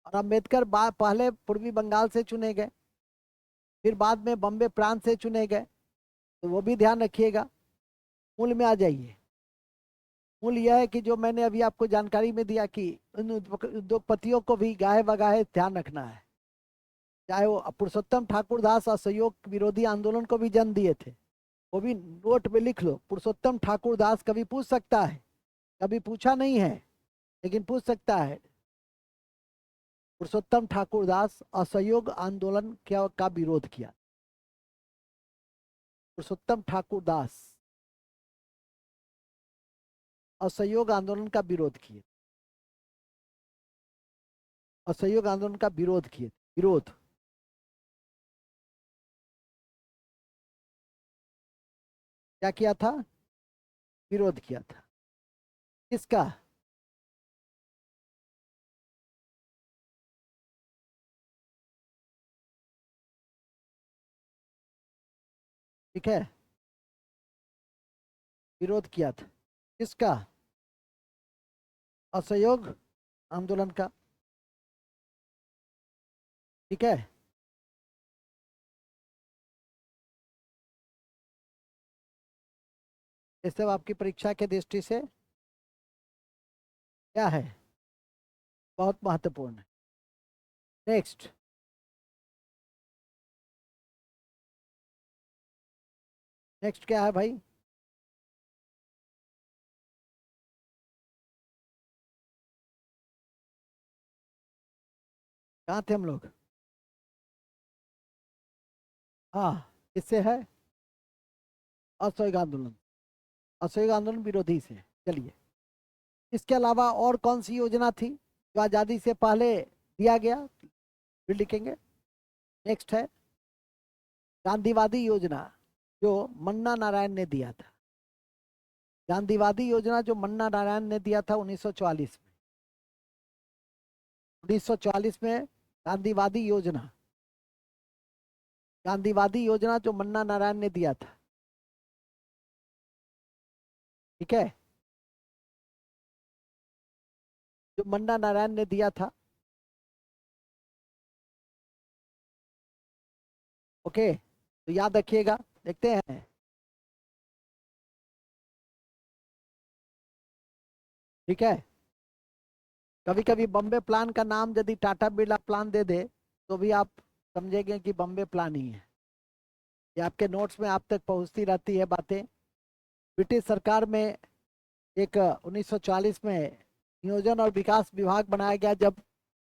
और अंबेडकर पहले पूर्वी बंगाल से चुने गए, फिर बाद में बॉम्बे प्रांत से चुने गए, तो वो भी ध्यान रखिएगा। मूल में आ जाइए। मूल यह है कि जो मैंने अभी आपको जानकारी में दिया कि उन उद्योगपतियों को भी गाहे बगाहे ध्यान रखना है। चाहे वो पुरुषोत्तम ठाकुर दास असहयोग विरोधी आंदोलन को भी जन्म दिए थे, वो भी नोट में लिख लो, पुरुषोत्तम ठाकुर दास, कभी पूछ सकता है, कभी पूछा नहीं है लेकिन पूछ सकता है। पुरुषोत्तम ठाकुर दास असहयोग आंदोलन क्या का विरोध किया, पुरुषोत्तम ठाकुर दास असहयोग आंदोलन का विरोध किए, असहयोग आंदोलन का विरोध किए, विरोध क्या किया था, विरोध किया था, किसका, ठीक है, विरोध किया था, किसका, असहयोग आंदोलन का, ठीक है। ये सब आपकी परीक्षा के दृष्टि से क्या है, बहुत महत्वपूर्ण है। नेक्स्ट, नेक्स्ट क्या है भाई? कहाँ थे हम लोग? हाँ, किससे है? असहयोग आंदोलन, असहयोग आंदोलन विरोधी से। चलिए, इसके अलावा और कौन सी योजना थी जो आजादी से पहले दिया गया, फिर लिखेंगे। नेक्स्ट है गांधीवादी योजना जो मन्ना नारायण ने दिया था। गांधीवादी योजना जो मन्ना नारायण ने दिया था 1944 में। 1944 में गांधीवादी योजना, गांधीवादी योजना जो मन्ना नारायण ने दिया था। ठीक है, जो मन्ना नारायण ने दिया था। ओके, तो याद रखिएगा। देखते हैं, ठीक है। कभी कभी बॉम्बे प्लान का नाम यदि टाटा बिरला प्लान दे दे तो भी आप समझेंगे कि बॉम्बे प्लान ही है। ये आपके नोट्स में आप तक पहुंचती रहती है बातें। ब्रिटिश सरकार में एक 1940 में नियोजन और विकास विभाग बनाया गया, जब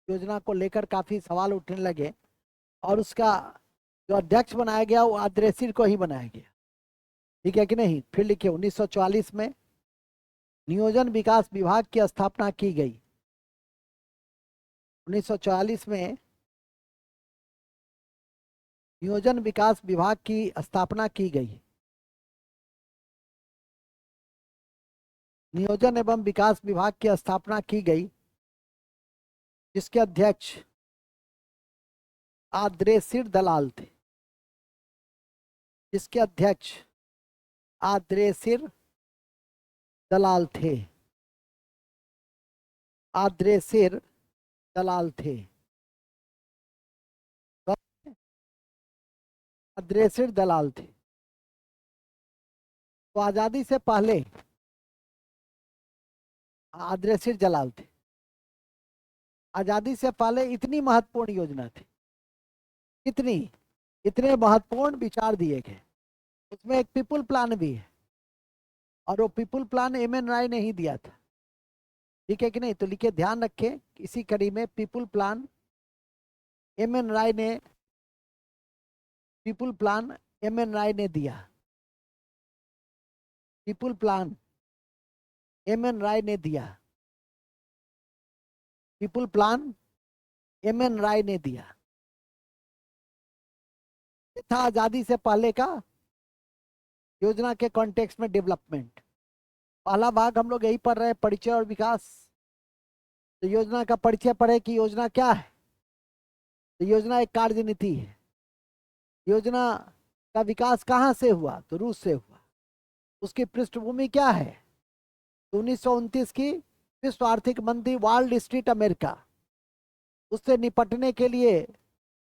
योजना को लेकर काफी सवाल उठने लगे, और उसका जो अध्यक्ष बनाया गया वो आद्रेसिर को ही बनाया गया। ठीक है कि नहीं? फिर लिखिए, 1944 में नियोजन विकास विभाग की स्थापना की गई। 1944 में नियोजन विकास विभाग की स्थापना की गई। नियोजन एवं विकास विभाग की स्थापना की गई, जिसके अध्यक्ष आद्रेसिर दलाल थे। जिसके अध्यक्ष आद्रेसिर दलाल थे। आद्रेसिर दलाल थे। आद्रेसिर दलाल थे। तो आजादी से पहले आद्रेसिर दलाल थे। आजादी से पहले इतनी महत्वपूर्ण योजना थी, कितनी, इतने महत्वपूर्ण विचार दिए गए। उसमें एक पीपुल प्लान भी है, और वो पीपुल प्लान एम एन राय ने ही दिया था। ठीक है कि नहीं? तो लिखे, ध्यान रखें, इसी कड़ी में पीपुल प्लान एम एन राय ने, पीपुल प्लान एम एन राय ने दिया। पीपुल प्लान एम एन राय ने दिया। पीपुल प्लान एम एन राय ने दिया। ये था आजादी से पहले का योजना के कॉन्टेक्स्ट में डेवलपमेंट। पहला भाग हम लोग यही पढ़ रहे हैं, परिचय और विकास। तो योजना का परिचय पढ़े कि योजना क्या है। तो योजना एक कार्यनीति है। योजना का विकास कहाँ से हुआ? तो रूस से हुआ। उसकी पृष्ठभूमि क्या है? तो 1929 की विश्व आर्थिक मंदी, वर्ल्ड स्ट्रीट अमेरिका, उससे निपटने के लिए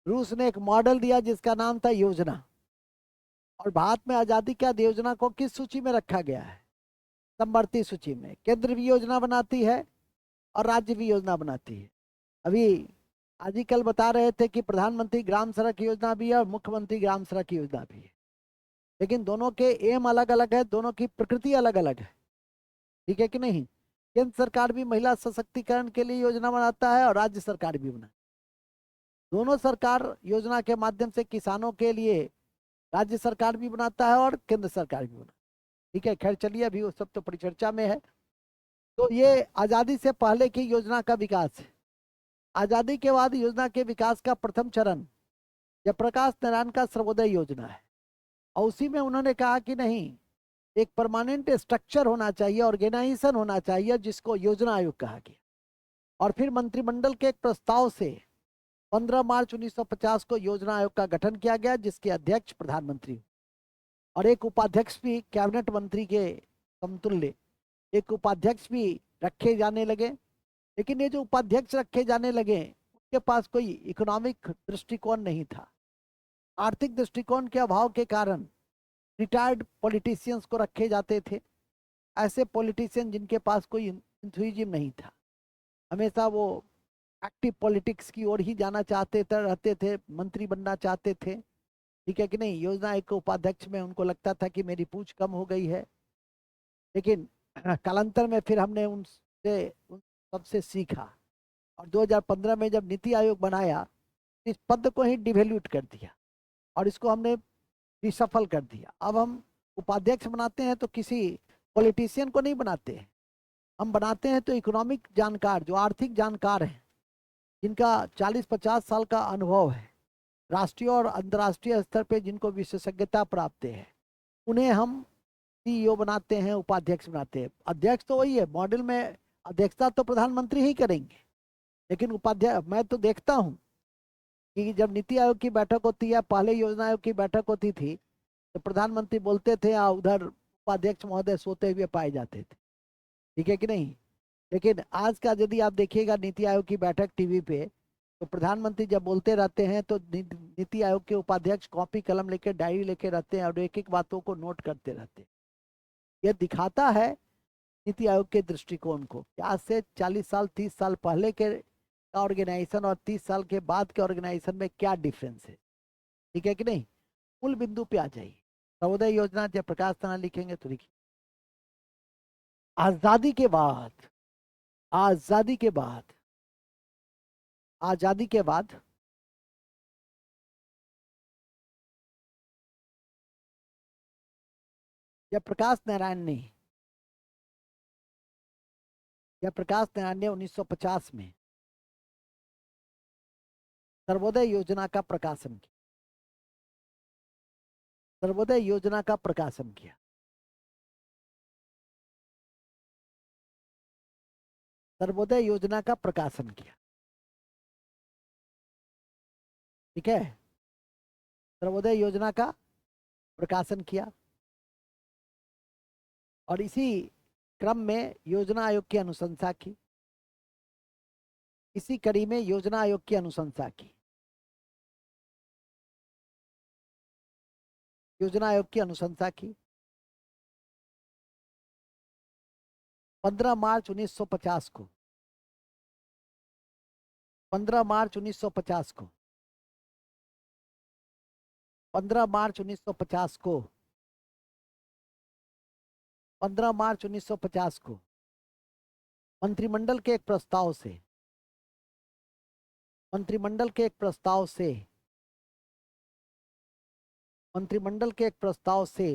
रूस ने एक मॉडल दिया जिसका नाम था योजना। और भारत में आजादी के बाद योजना को किस सूची में रखा गया है? समवर्ती सूची में। केंद्र भी योजना बनाती है और राज्य भी योजना बनाती है। अभी आज ही कल बता रहे थे कि प्रधानमंत्री ग्राम सड़क योजना भी है और मुख्यमंत्री ग्राम सड़क योजना भी है, लेकिन दोनों के एम अलग अलग है, दोनों की प्रकृति अलग अलग है। ठीक है कि नहीं? केंद्र सरकार भी महिला सशक्तिकरण के लिए योजना बनाता है और राज्य सरकार भी बना। दोनों सरकार योजना के माध्यम से किसानों के लिए, राज्य सरकार भी बनाता है और केंद्र सरकार भी बनाता है। ठीक है, खैर चलिए, अभी वो सब तो परिचर्चा में है। तो ये आजादी से पहले की योजना का विकास है। आजादी के बाद योजना के विकास का प्रथम चरण जयप्रकाश नारायण का सर्वोदय योजना है, और उसी में उन्होंने कहा कि नहीं, एक परमानेंट स्ट्रक्चर होना चाहिए, ऑर्गेनाइजेशन होना चाहिए, जिसको योजना आयोग कहा गया। और फिर मंत्रिमंडल के एक प्रस्ताव से 15 मार्च 1950 को योजना आयोग का गठन किया गया, जिसके अध्यक्ष प्रधानमंत्री और एक उपाध्यक्ष भी कैबिनेट मंत्री के समतुल्य एक उपाध्यक्ष भी रखे जाने लगे। लेकिन ये जो उपाध्यक्ष रखे जाने लगे, उनके पास कोई इकोनॉमिक दृष्टिकोण नहीं था। आर्थिक दृष्टिकोण के अभाव के कारण रिटायर्ड पॉलिटिशियंस को रखे जाते थे, ऐसे पॉलिटिशियन जिनके पास कोई इंथुइज्म नहीं था, हमेशा वो एक्टिव पॉलिटिक्स की ओर ही जाना चाहते थे, रहते थे, मंत्री बनना चाहते थे, ठीक है कि नहीं। योजना आयोग के उपाध्यक्ष में उनको लगता था कि मेरी पूछ कम हो गई है, लेकिन कालांतर में फिर हमने उन सबसे सीखा, और 2015 में जब नीति आयोग बनाया, इस पद को ही डिवेल्यूट कर दिया और इसको हमने रिसफल कर दिया। अब हम उपाध्यक्ष बनाते हैं तो किसी पॉलिटिशियन को नहीं बनाते हैं, हम बनाते हैं तो इकोनॉमिक जानकार, जो आर्थिक जानकार हैं, जिनका 40-50 साल का अनुभव है, राष्ट्रीय और अंतर्राष्ट्रीय स्तर पे जिनको विशेषज्ञता प्राप्त है, उन्हें हम सीईओ बनाते हैं, उपाध्यक्ष बनाते हैं। अध्यक्ष तो वही है मॉडल में, अध्यक्षता तो प्रधानमंत्री ही करेंगे, लेकिन उपाध्यक्ष मैं तो देखता हूँ कि जब नीति आयोग की बैठक होती है, पहले योजना आयोग की बैठक होती थी, तो प्रधानमंत्री बोलते थे, उधर उपाध्यक्ष महोदय सोते हुए पाए जाते थे, ठीक है कि नहीं। लेकिन आज का यदि आप देखिएगा नीति आयोग की बैठक टीवी पे, तो प्रधानमंत्री जब बोलते रहते हैं तो नीति आयोग के उपाध्यक्ष कॉपी कलम लेके, डायरी लेके रहते हैं और एक एक बातों को नोट करते रहते हैं। यह दिखाता है नीति आयोग के दृष्टिकोण को, आज से 40 साल 30 साल पहले के ऑर्गेनाइजेशन और 30 साल के बाद के ऑर्गेनाइजेशन में क्या डिफरेंस है, ठीक है कि नहीं। मूल बिंदु पे आ जाइए। सर्वोदय योजना जयप्रकाश नारायण लिखेंगे तो लिखिए, आजादी के बाद, आजादी के बाद, आजादी के बाद जयप्रकाश नारायण ने, जयप्रकाश नारायण ने 1950 में सर्वोदय योजना का प्रकाशन किया, सर्वोदय योजना का प्रकाशन किया। सर्वोदय योजना का प्रकाशन किया, ठीक है। सर्वोदय योजना का प्रकाशन किया और इसी क्रम में योजना आयोग की अनुशंसा की, इसी कड़ी में योजना आयोग की अनुशंसा की, योजना आयोग की अनुशंसा की। 15 मार्च 1950 को, 15 मार्च 1950 को, 15 मार्च 1950 को, 15 मार्च 1950 को मंत्रिमंडल के एक प्रस्ताव से, मंत्रिमंडल के एक प्रस्ताव से, मंत्रिमंडल के एक प्रस्ताव से,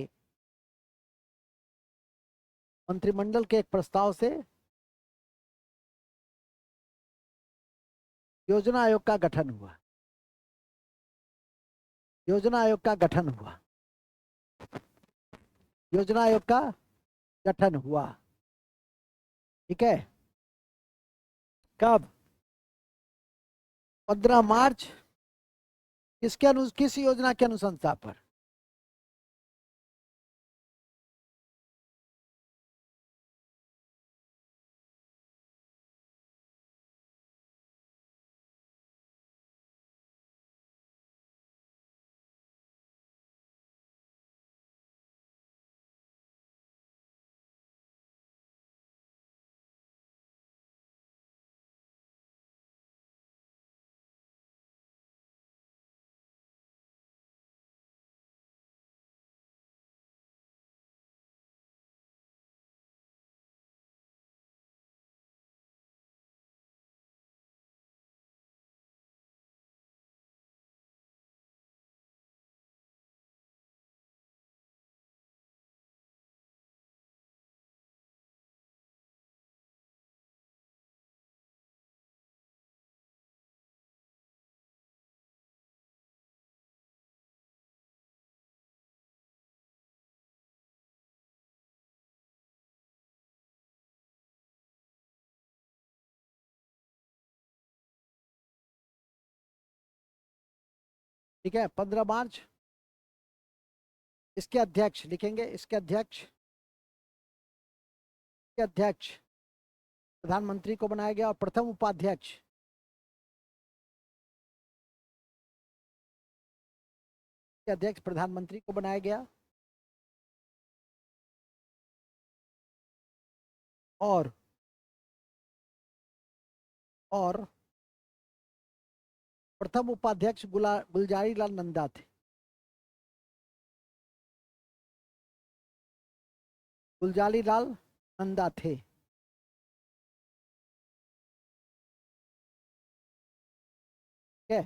मंत्रिमंडल के एक प्रस्ताव से योजना आयोग का गठन हुआ, योजना आयोग का गठन हुआ, योजना आयोग का गठन हुआ, ठीक है। कब? 15 मार्च, किस योजना के अनुशंसा पर? ठीक है, 15 मार्च। इसके अध्यक्ष लिखेंगे, इसके अध्यक्ष, इसके अध्यक्ष प्रधानमंत्री को बनाया गया और प्रथम उपाध्यक्ष, के अध्यक्ष प्रधानमंत्री को बनाया गया। और प्रथम उपाध्यक्ष गुलजारी लाल नंदा थे। गुलजारी लाल नंदा थे। ठीक है।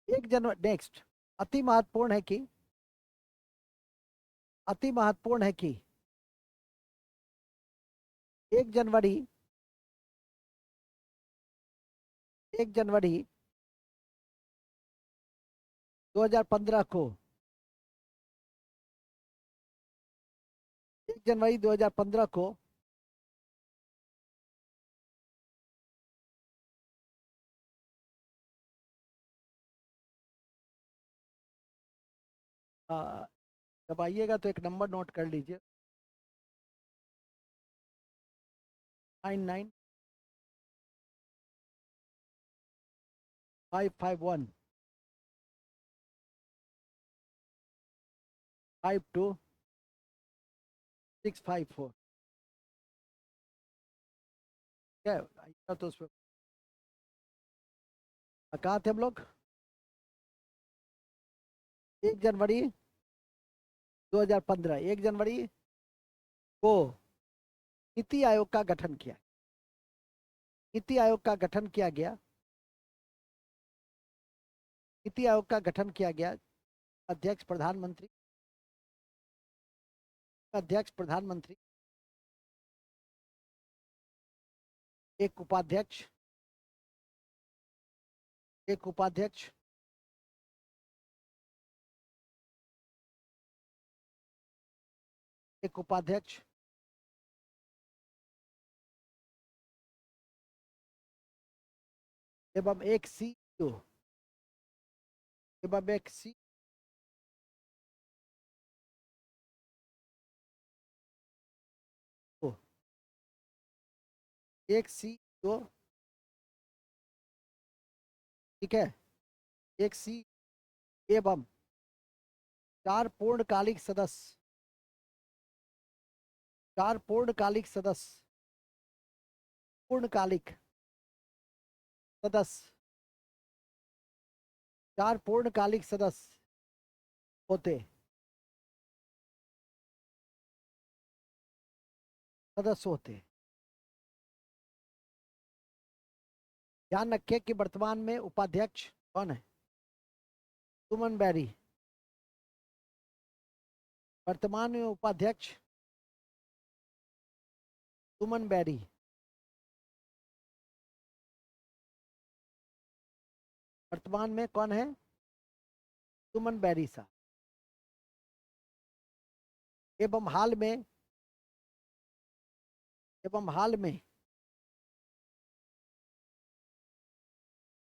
1 जनवरी नेक्स्ट, अति महत्वपूर्ण है कि 1 जनवरी 2015 को 1 जनवरी 2015 को जब आइएगा तो एक नंबर नोट कर लीजिए, 99 551 52 654। क्या आइएगा तो उसमें कहाँ थे हम लोग? 1 जनवरी 2015, 1 जनवरी को नीति आयोग का गठन किया। नीति आयोग का गठन किया गया। नीति आयोग का गठन किया गया। अध्यक्ष प्रधानमंत्री, अध्यक्ष प्रधानमंत्री, एक उपाध्यक्ष, एक उपाध्यक्ष, एक उपाध्यक्ष, एवं एक सीईओ, एवं एक सी एक सीईओ। ठीक है। एक सी एवं 4 पूर्णकालिक सदस्य, 4 पूर्णकालिक सदस्य, पूर्णकालिक सदस्य, 4 पूर्णकालिक सदस्य होते, सदस्य होते। ध्यान रखिए कि वर्तमान में उपाध्यक्ष कौन है? सुमन बैरी। वर्तमान में उपाध्यक्ष सुमन बैरी। वर्तमान में कौन है? सुमन बैरी साहब। एवं हाल में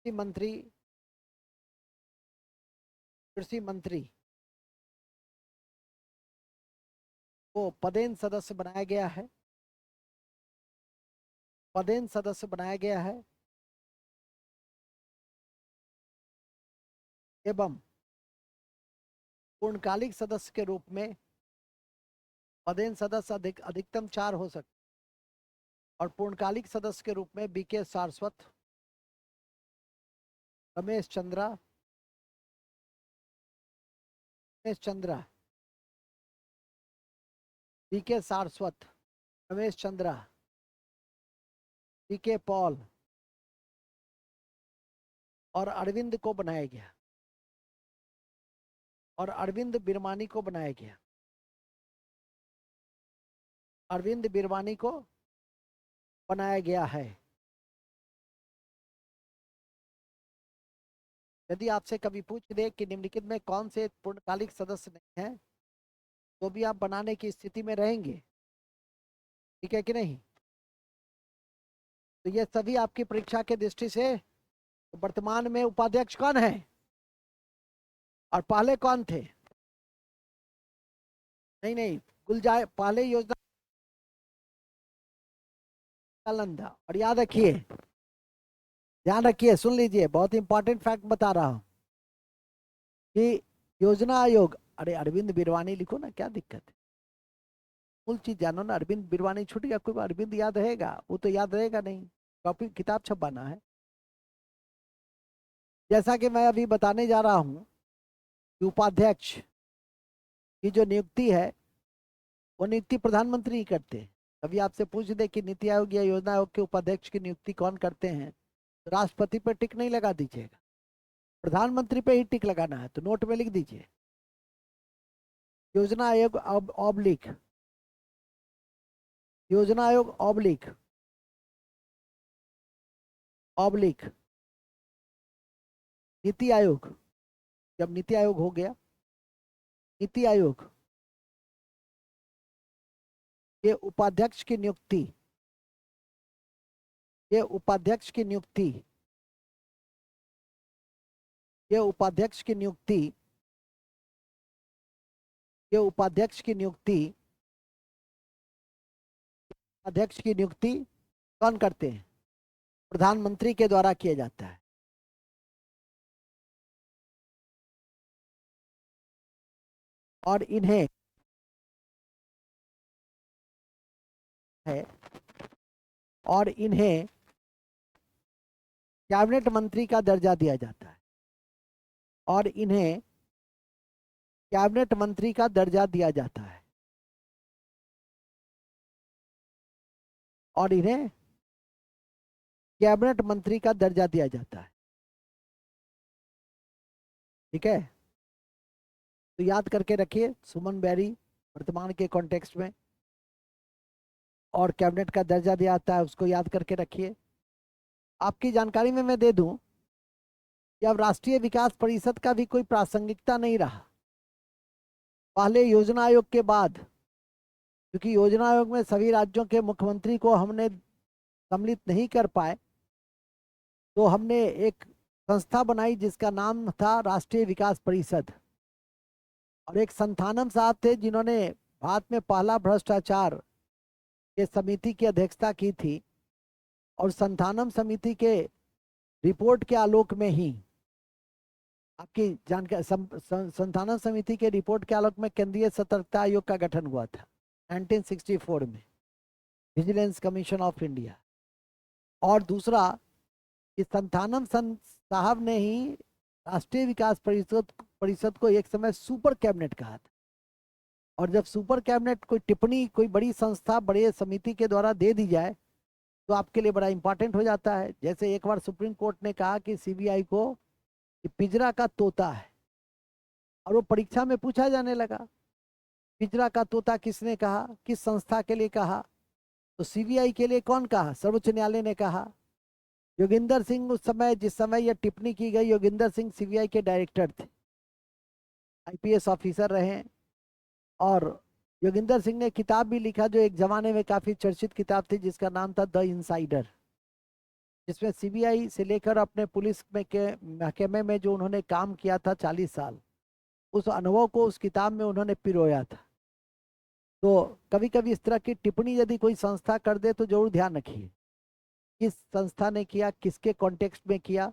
मंत्री, कृषि मंत्री को पदेन सदस्य बनाया गया है। पदेन सदस्य बनाया गया है एवं पूर्णकालिक सदस्य के रूप में पदेन सदस्य अधिकतम 4 हो सकते और पूर्णकालिक सदस्य के रूप में BK Saraswat, Ramesh Chandra, BK Saraswat, Ramesh Chandra, BK Paul और अरविंद को बनाया गया, और अरविंद बिरमानी को बनाया गया। अरविंद बिरमानी को बनाया गया है। यदि आपसे कभी पूछ दे कि निम्नलिखित में कौन से पूर्णकालिक सदस्य नहीं हैं, तो भी आप बनाने की स्थिति में रहेंगे। ठीक है कि नहीं? तो ये सभी आपकी परीक्षा के दृष्टि से, तो वर्तमान में उपाध्यक्ष कौन है और पहले कौन थे? नहीं, पहले योजना नालंदा। और याद रखिए, ध्यान रखिए, सुन लीजिए, बहुत इंपॉर्टेंट फैक्ट बता रहा हूं कि योजना आयोग, अरे अरविंद बिरवानी लिखो ना, क्या दिक्कत है? मूल चीज जानो ना, अरविंद बिरवानी छूट गया, कोई अरविंद याद रहेगा? वो तो याद रहेगा नहीं, कॉपी किताब छपवाना है। जैसा कि मैं अभी बताने जा रहा हूँ कि उपाध्यक्ष की जो नियुक्ति है वो नियुक्ति प्रधानमंत्री ही करते हैं। कभी आपसे पूछ दे कि नीति आयोग या योजना आयोग के उपाध्यक्ष की नियुक्ति कौन करते हैं, तो राष्ट्रपति पर टिक नहीं लगा दीजिएगा, प्रधानमंत्री पे ही टिक लगाना है, तो नोट में लिख दीजिए योजना आयोग ऑब्लिक, योजना आयोग ऑब्लिक ऑब्लिक नीति आयोग। जब नीति आयोग हो गया, नीति आयोग के उपाध्यक्ष की नियुक्ति, ये उपाध्यक्ष की नियुक्ति, ये उपाध्यक्ष की नियुक्ति, ये उपाध्यक्ष की नियुक्ति, अध्यक्ष की नियुक्ति कौन करते हैं? प्रधानमंत्री के द्वारा किया जाता है। और इन्हें है और इन्हें कैबिनेट मंत्री का दर्जा दिया जाता है, और इन्हें कैबिनेट मंत्री का दर्जा दिया जाता है, और इन्हें कैबिनेट मंत्री का दर्जा दिया जाता है। ठीक है, तो याद करके रखिए, सुमन बेरी वर्तमान के कॉन्टेक्स्ट में, और कैबिनेट का दर्जा दिया जाता है, उसको याद करके रखिए। आपकी जानकारी में मैं दे दूं कि अब राष्ट्रीय विकास परिषद का भी कोई प्रासंगिकता नहीं रहा। पहले योजना आयोग के बाद, क्योंकि योजना आयोग में सभी राज्यों के मुख्यमंत्री को हमने सम्मिलित नहीं कर पाए, तो हमने एक संस्था बनाई जिसका नाम था राष्ट्रीय विकास परिषद। और एक संथानम साहब थे जिन्होंने भारत में पहला भ्रष्टाचार के समिति की अध्यक्षता की थी, और संथानम समिति के रिपोर्ट के आलोक में ही आपकी जानकारी, संथानम समिति के रिपोर्ट के आलोक में केंद्रीय सतर्कता आयोग का गठन हुआ था 1964 में, विजिलेंस कमीशन ऑफ इंडिया। और दूसरा, इस संथानम साहब ने ही राष्ट्रीय विकास परिषद परिषद को एक समय सुपर कैबिनेट कहा था। और जब सुपर कैबिनेट कोई टिप्पणी कोई बड़ी संस्था बड़े समिति के द्वारा दे दी जाए तो आपके लिए बड़ा इंपॉर्टेंट हो जाता है। जैसे एक बार सुप्रीम कोर्ट ने कहा कि सीबीआई को पिंजरा का तोता है, और वो परीक्षा में पूछा जाने लगा, पिंजरा का तोता किसने कहा, किस संस्था के लिए कहा? तो सीबीआई के लिए कौन कहा? सर्वोच्च न्यायालय ने कहा। योगिंदर सिंह उस समय, जिस समय यह टिप्पणी की गई, योगिंदर सिंह सीबीआई के डायरेक्टर थे, आईपीएस ऑफिसर रहे। और योगिंदर सिंह ने किताब भी लिखा जो एक जमाने में काफी चर्चित किताब थी, जिसका नाम था द इनसाइडर, जिसमें सीबीआई से लेकर अपने पुलिस में के महकमे में जो उन्होंने काम किया था 40 साल, उस अनुभव को उस किताब में उन्होंने पिरोया था। तो कभी कभी इस तरह की टिप्पणी यदि कोई संस्था कर दे तो जरूर ध्यान रखिए किस संस्था ने किया, किसके कॉन्टेक्स्ट में किया,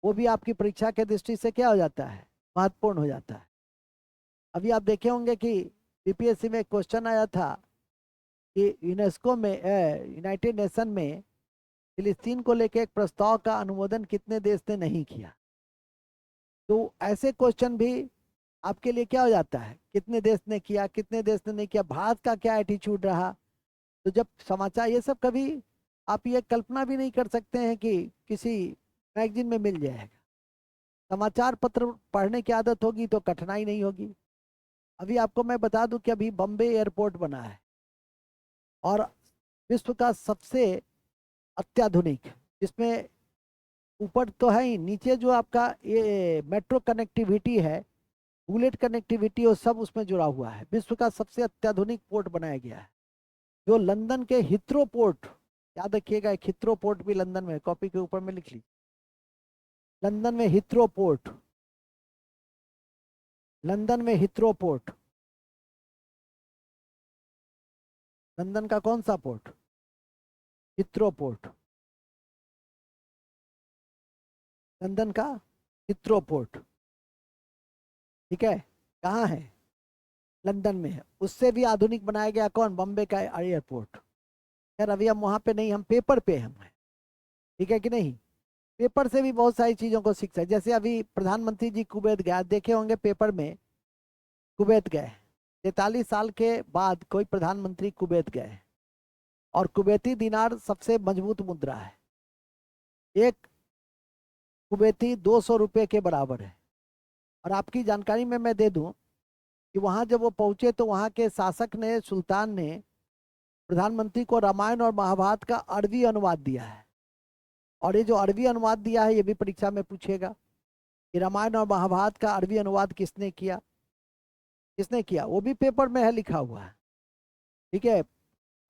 वो भी आपकी परीक्षा के दृष्टि से क्या हो जाता है, महत्वपूर्ण हो जाता है। अभी आप देखे होंगे कि बीपीएससी में एक क्वेश्चन आया था कि यूनेस्को में, यूनाइटेड नेशन में फिलिस्तीन को लेकर एक प्रस्ताव का अनुमोदन कितने देश ने नहीं किया। तो ऐसे क्वेश्चन भी आपके लिए क्या हो जाता है, कितने देश ने किया, कितने देश ने नहीं किया, भारत का क्या एटीट्यूड रहा। तो जब समाचार, ये सब कभी आप ये कल्पना भी नहीं कर सकते हैं कि किसी मैगजीन में मिल जाएगा। समाचार पत्र पढ़ने की आदत होगी तो कठिनाई नहीं होगी। अभी आपको मैं बता दूं कि अभी बम्बे एयरपोर्ट बना है, और विश्व का सबसे अत्याधुनिक, जिसमें ऊपर तो है ही, नीचे जो आपका ये मेट्रो कनेक्टिविटी है, बुलेट कनेक्टिविटी, वो सब उसमें जुड़ा हुआ है। विश्व का सबसे अत्याधुनिक पोर्ट बनाया गया है, जो लंदन के हिथ्रो पोर्ट, याद रखिएगा, एक हिथ्रो पोर्ट भी लंदन में, कॉपी के ऊपर में लिख लीजिए, लंदन में हिथ्रो पोर्ट, लंदन में हिथ्रो पोर्ट, लंदन का कौन सा पोर्ट? हिथ्रो पोर्ट, लंदन का हिथ्रो पोर्ट। ठीक है, कहाँ है? लंदन में है, उससे भी आधुनिक बनाया गया कौन, बॉम्बे का एयरपोर्ट। खैर अभी हम वहाँ पे नहीं, हम पेपर पे हम हैं, ठीक है कि नहीं। पेपर से भी बहुत सारी चीज़ों को सीख सकते, जैसे अभी प्रधानमंत्री जी कुवैत गया, देखे होंगे पेपर में, कुवैत गए, 43 साल के बाद कोई प्रधानमंत्री कुवैत गए, और कुवैती दिनार सबसे मजबूत मुद्रा है, एक कुवैती 200 रुपये के बराबर है। और आपकी जानकारी में मैं दे दूं कि वहां जब वो पहुंचे तो वहां के शासक ने, सुल्तान ने प्रधानमंत्री को रामायण और महाभारत का अरबी अनुवाद दिया है। और ये जो अरबी अनुवाद दिया है, ये भी परीक्षा में पूछेगा कि रामायण और महाभारत का अरबी अनुवाद किसने किया, किसने किया, वो भी पेपर में है, लिखा हुआ है, ठीक है।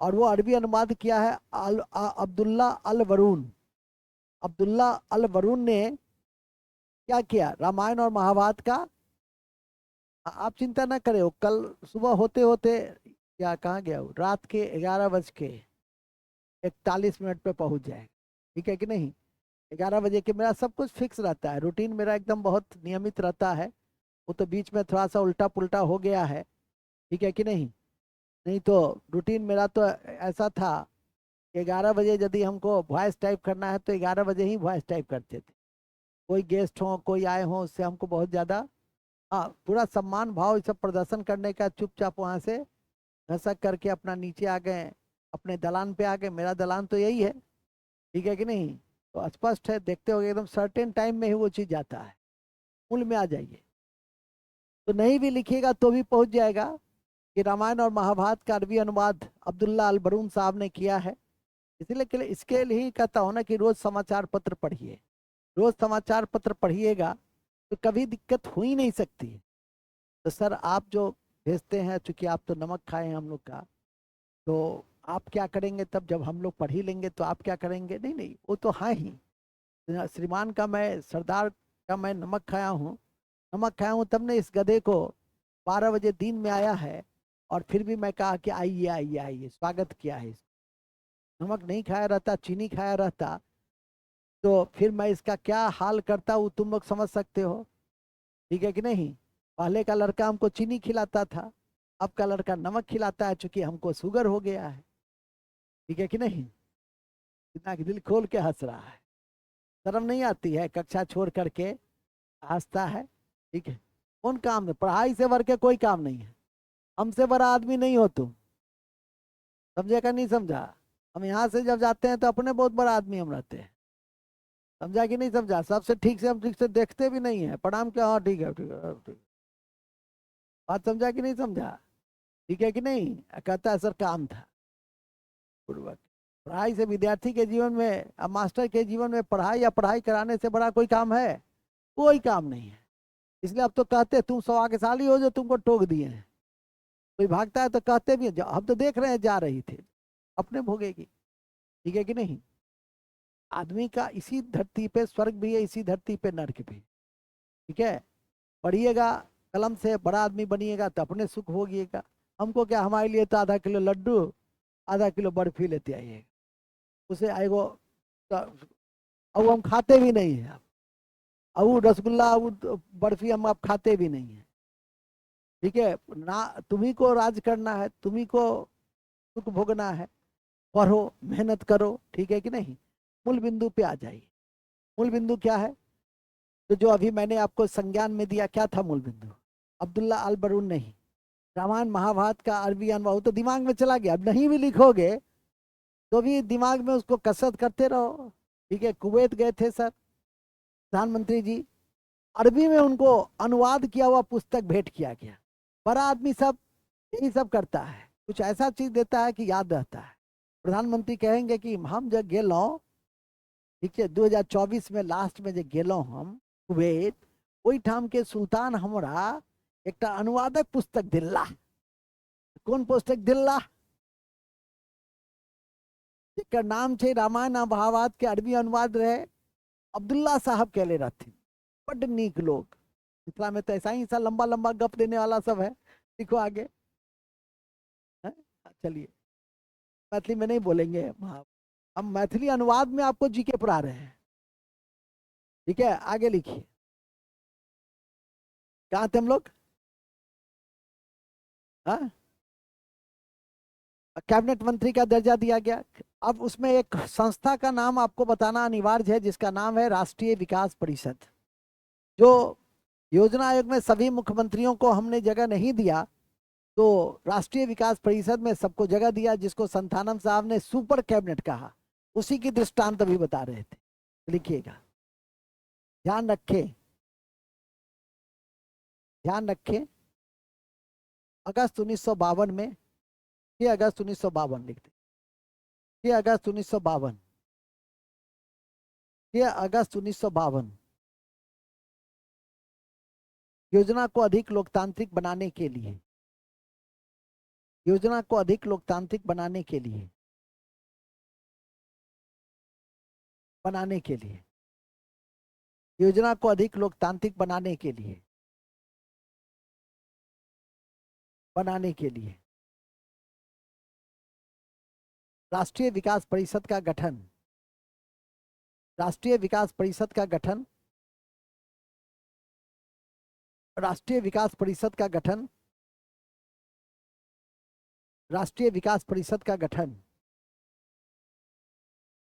और वो अरबी अनुवाद किया है अब्दुल्ला अल वरून। अब्दुल्ला अल वरून ने क्या किया, रामायण और महाभारत का, आप चिंता ना करें, कल सुबह होते होते, क्या कहाँ गया वो, रात के 11:41 पे पहुंच जाएगा, ठीक है कि नहीं। 11 बजे के, मेरा सब कुछ फिक्स रहता है, रूटीन मेरा एकदम बहुत नियमित रहता है। वो तो बीच में थोड़ा सा उल्टा पुल्टा हो गया है, ठीक है कि नहीं। नहीं तो रूटीन मेरा तो ऐसा था, 11 बजे यदि हमको वॉइस टाइप करना है तो 11 बजे ही वॉइस टाइप करते थे। कोई गेस्ट हो, कोई आए हो, उससे हमको बहुत ज़्यादा, हाँ, पूरा सम्मान भाव ये सब प्रदर्शन करने का, चुपचाप वहाँ से घसक करके अपना नीचे आ गए, अपने दलान पे आ गए। मेरा दलान तो यही है, ठीक है कि नहीं। तो स्पष्ट है, देखते हो एकदम सर्टेन टाइम में ही वो चीज़ जाता है, मूल में आ जाइए। तो नहीं भी लिखिएगा तो भी पहुंच जाएगा कि रामायण और महाभारत का अरबी अनुवाद अब्दुल्ला अल बरून साहब ने किया है। इसीलिए इसके लिए ही कहता हूँ ना कि रोज समाचार पत्र पढ़िए, रोज समाचार पत्र पढ़िएगा तो कभी दिक्कत हो ही नहीं सकती। तो सर आप जो भेजते हैं, चूंकि आप तो नमक खाए हैं हम लोग का, तो आप क्या करेंगे तब, जब हम लोग पढ़ ही लेंगे तो आप क्या करेंगे, नहीं नहीं वो तो हाँ ही, श्रीमान का मैं, सरदार का मैं नमक खाया हूँ, नमक खाया हूँ, तब ने इस गधे को 12 बजे दिन में आया है, और फिर भी मैं कहा कि आइए आइए आइए, स्वागत किया है। नमक नहीं खाया रहता, चीनी खाया रहता, तो फिर मैं इसका क्या हाल करता वो तुम लोग समझ सकते हो, ठीक है कि नहीं। पहले का लड़का हमको चीनी खिलाता था, अब का लड़का नमक खिलाता है, चूंकि हमको शुगर हो गया है, ठीक है कि नहीं। इतना दिल खोल के हंस रहा है, शर्म नहीं आती है, कक्षा छोड़ करके हंसता है, ठीक है। कौन काम है, पढ़ाई से बढ़ के कोई काम नहीं है, हमसे बड़ा आदमी नहीं हो तुम, समझेगा नहीं समझा। हम यहाँ से जब जाते हैं तो अपने बहुत बड़ा आदमी हम रहते हैं, समझा कि नहीं समझा। सबसे ठीक से हम ठीक से देखते भी नहीं है, प्रणाम क्या, हाँ ठीक है ठीक है ठीक है। बात समझा कि नहीं समझा, ठीक है कि नहीं। कहता है सर काम था, पूर्वक। पढ़ाई से विद्यार्थी के जीवन में, अब मास्टर के जीवन में पढ़ाई या पढ़ाई कराने से बड़ा कोई काम है, कोई काम नहीं है। इसलिए अब तो कहते हैं तुम सौभाग्यशाली हो जो तुमको टोक दिए हैं। कोई भागता है तो कहते भी हैं, हम तो देख रहे हैं जा रही थी, अपने भोगेगी, ठीक है कि नहीं। आदमी का इसी धरती पे स्वर्ग भी है, इसी धरती पे नर्क भी, ठीक है। पढ़िएगा, कलम से बड़ा आदमी बनिएगा तो अपने सुख भोगिएगा। हमको क्या, हमारे लिए तो आधा किलो लड्डू, आधा किलो बर्फी लेते आइएगा, उसे आएगो, अब हम खाते भी नहीं है, अब वो रसगुल्ला, वो बर्फी हम आप खाते भी नहीं है, ठीक है ना। तुम्ही को राज करना है, तुम्ही को सुख भोगना है, पढ़ो, मेहनत करो, ठीक है कि नहीं। मूल बिंदु पे आ जाइए। मूल बिंदु क्या है, तो जो अभी मैंने आपको संज्ञान में दिया, क्या था मूल बिंदु, अब्दुल्ला अल बरून नहीं, रामायण महाभारत का अरबी अनुवाद तो दिमाग में चला गया। अब नहीं भी लिखोगे तो भी दिमाग में उसको कसरत करते रहो, ठीक है। कुवैत गए थे सर प्रधानमंत्री जी, अरबी में उनको अनुवाद किया हुआ पुस्तक भेंट किया गया। बड़ा आदमी सब यही सब करता है, कुछ ऐसा चीज देता है कि याद रहता है। प्रधानमंत्री कहेंगे कि हम जब गेलों, ठीक है, 2024 में लास्ट में जब गेलों हम कुवैत, ओई ठाम के सुल्तान हमरा एक अनुवादक पुस्तक दिल्ला। कौन पुस्तक दिल्ला, जेकर नाम छे रामायण आ महाभारत के अरबी अनुवाद रहे, अब्दुल्ला साहब कहले रहथिन। बड़ नीक लोग, मिथिला में तो ऐसा ही सा लंबा लंबा गप देने वाला सब है। देखो आगे है? चलिए, मैथिली में नहीं बोलेंगे हम मैथिली अनुवाद में आपको जीके पढ़ा रहे हैं, ठीक है। आगे लिखिए, कहाँ थे हम लोग, हाँ, कैबिनेट मंत्री का दर्जा दिया गया। अब उसमें एक संस्था का नाम आपको बताना अनिवार्य है, जिसका नाम है राष्ट्रीय विकास परिषद। जो योजना आयोग में सभी मुख्यमंत्रियों को हमने जगह नहीं दिया, तो राष्ट्रीय विकास परिषद में सबको जगह दिया, जिसको संथानम साहब ने सुपर कैबिनेट कहा। उसी की दृष्टांत अभी बता रहे थे, लिखिएगा, ध्यान रखें, ध्यान रखें। अगस्त 1952 में, 6 अगस्त 1952 लिखते, 6 अगस्त 1952, 6 अगस्त 1952, योजना को अधिक लोकतांत्रिक बनाने के लिए, योजना को अधिक लोकतांत्रिक बनाने के लिए, बनाने के लिए, योजना को अधिक लोकतांत्रिक बनाने के लिए, बनाने के लिए राष्ट्रीय विकास परिषद का गठन, राष्ट्रीय विकास परिषद का गठन, राष्ट्रीय विकास परिषद का गठन, राष्ट्रीय विकास परिषद का गठन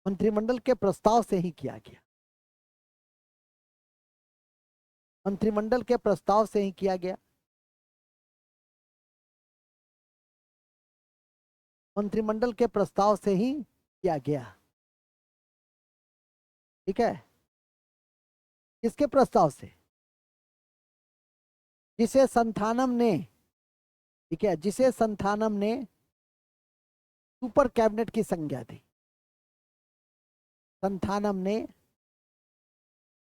मंत्रिमंडल के प्रस्ताव से ही किया गया, मंत्रिमंडल के प्रस्ताव से ही किया गया, मंत्रिमंडल के प्रस्ताव से ही किया गया। ठीक है, किसके प्रस्ताव से? जिसे संथानम ने, ठीक है, जिसे संथानम ने सुपर कैबिनेट की संज्ञा दी, संथानम ने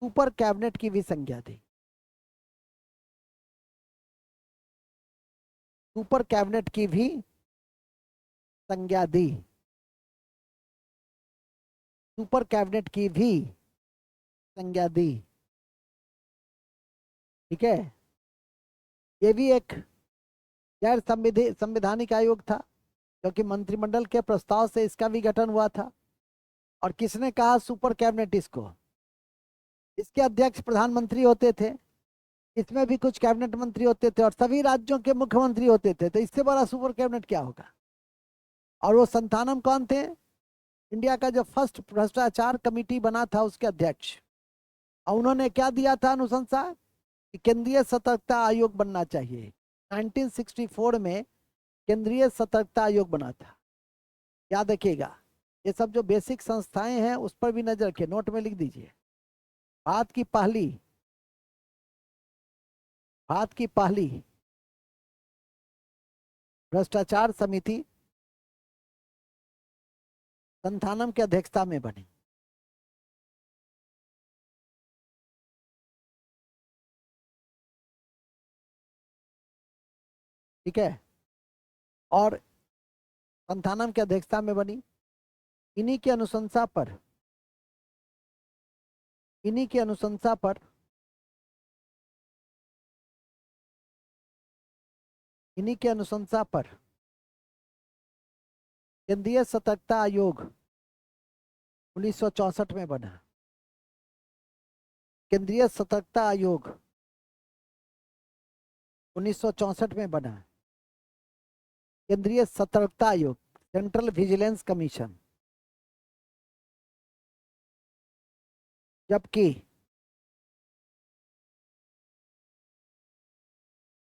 सुपर कैबिनेट की भी संज्ञा दी, सुपर कैबिनेट की भी संज्ञा दी, सुपर कैबिनेट की भी संज्ञा दी। ठीक है, ये भी एक गैर संवैधानिक आयोग था, क्योंकि मंत्रिमंडल के प्रस्ताव से इसका भी गठन हुआ था। और किसने कहा सुपर कैबिनेट इसको? इसके अध्यक्ष प्रधानमंत्री होते थे, इसमें भी कुछ कैबिनेट मंत्री होते थे, और सभी राज्यों के मुख्यमंत्री होते थे। तो इससे बड़ा सुपर कैबिनेट क्या होगा? और वो संथानम कौन थे? इंडिया का जो फर्स्ट भ्रष्टाचार कमेटी बना था, उसके अध्यक्ष। और उन्होंने क्या दिया था अनुशंसा कि केंद्रीय सतर्कता आयोग बनना चाहिए। 1964 में केंद्रीय सतर्कता आयोग बना था, याद रखिएगा। ये सब जो बेसिक संस्थाएं हैं उस पर भी नजर रखिए, नोट में लिख दीजिए। भारत की पहली, भारत की पहली भ्रष्टाचार समिति संथानम की अध्यक्षता में बनी। ठीक है, और संथानम की अध्यक्षता में बनी। इन्हीं की अनुशंसा पर, इन्हीं की अनुशंसा पर, इन्हीं की अनुशंसा पर केंद्रीय सतर्कता आयोग 1964 में बना। केंद्रीय सतर्कता आयोग 1964 में बना। केंद्रीय सतर्कता आयोग, सेंट्रल विजिलेंस कमीशन। जबकि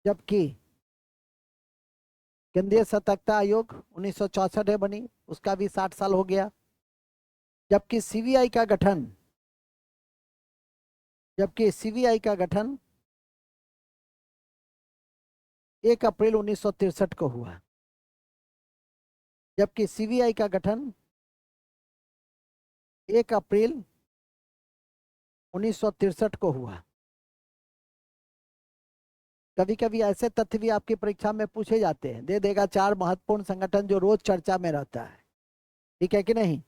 जबकि केंद्रीय सतर्कता आयोग 1964 में बनी, उसका भी 60 साल हो गया। जबकि सीबीआई का गठन, जबकि सीबीआई का गठन 1 अप्रैल 1963 को हुआ। जबकि सीबीआई का गठन 1 अप्रैल 1963 को हुआ। कभी कभी ऐसे तथ्य भी आपकी परीक्षा में पूछे जाते हैं, दे देगा 4 महत्वपूर्ण संगठन जो रोज चर्चा में रहता है। ठीक है कि नहीं?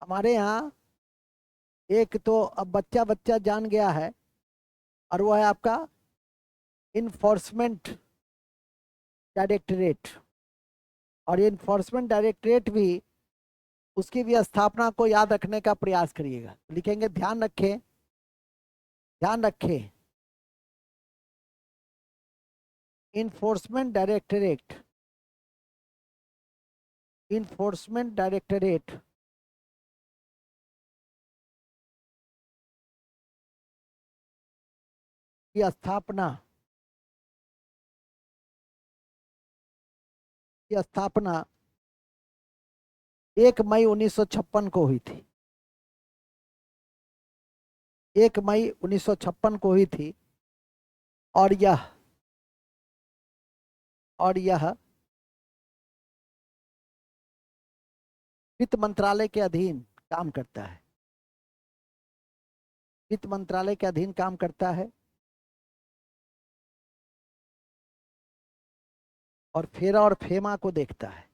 हमारे यहाँ एक तो अब बच्चा बच्चा जान गया है, और वो है आपका इन्फोर्समेंट डायरेक्टरेट। और ये इन्फोर्समेंट डायरेक्टरेट भी, उसकी भी स्थापना को याद रखने का प्रयास करिएगा। लिखेंगे, ध्यान रखें, ध्यान रखें, इन्फोर्समेंट डायरेक्टरेट, इन्फोर्समेंट डायरेक्टरेट की स्थापना, की स्थापना 1 मई 1956 को हुई थी। 1 मई 1956 को हुई थी। और यह वित्त मंत्रालय के अधीन काम करता है। वित्त मंत्रालय के अधीन काम करता है। और फेरा और फेमा को देखता है।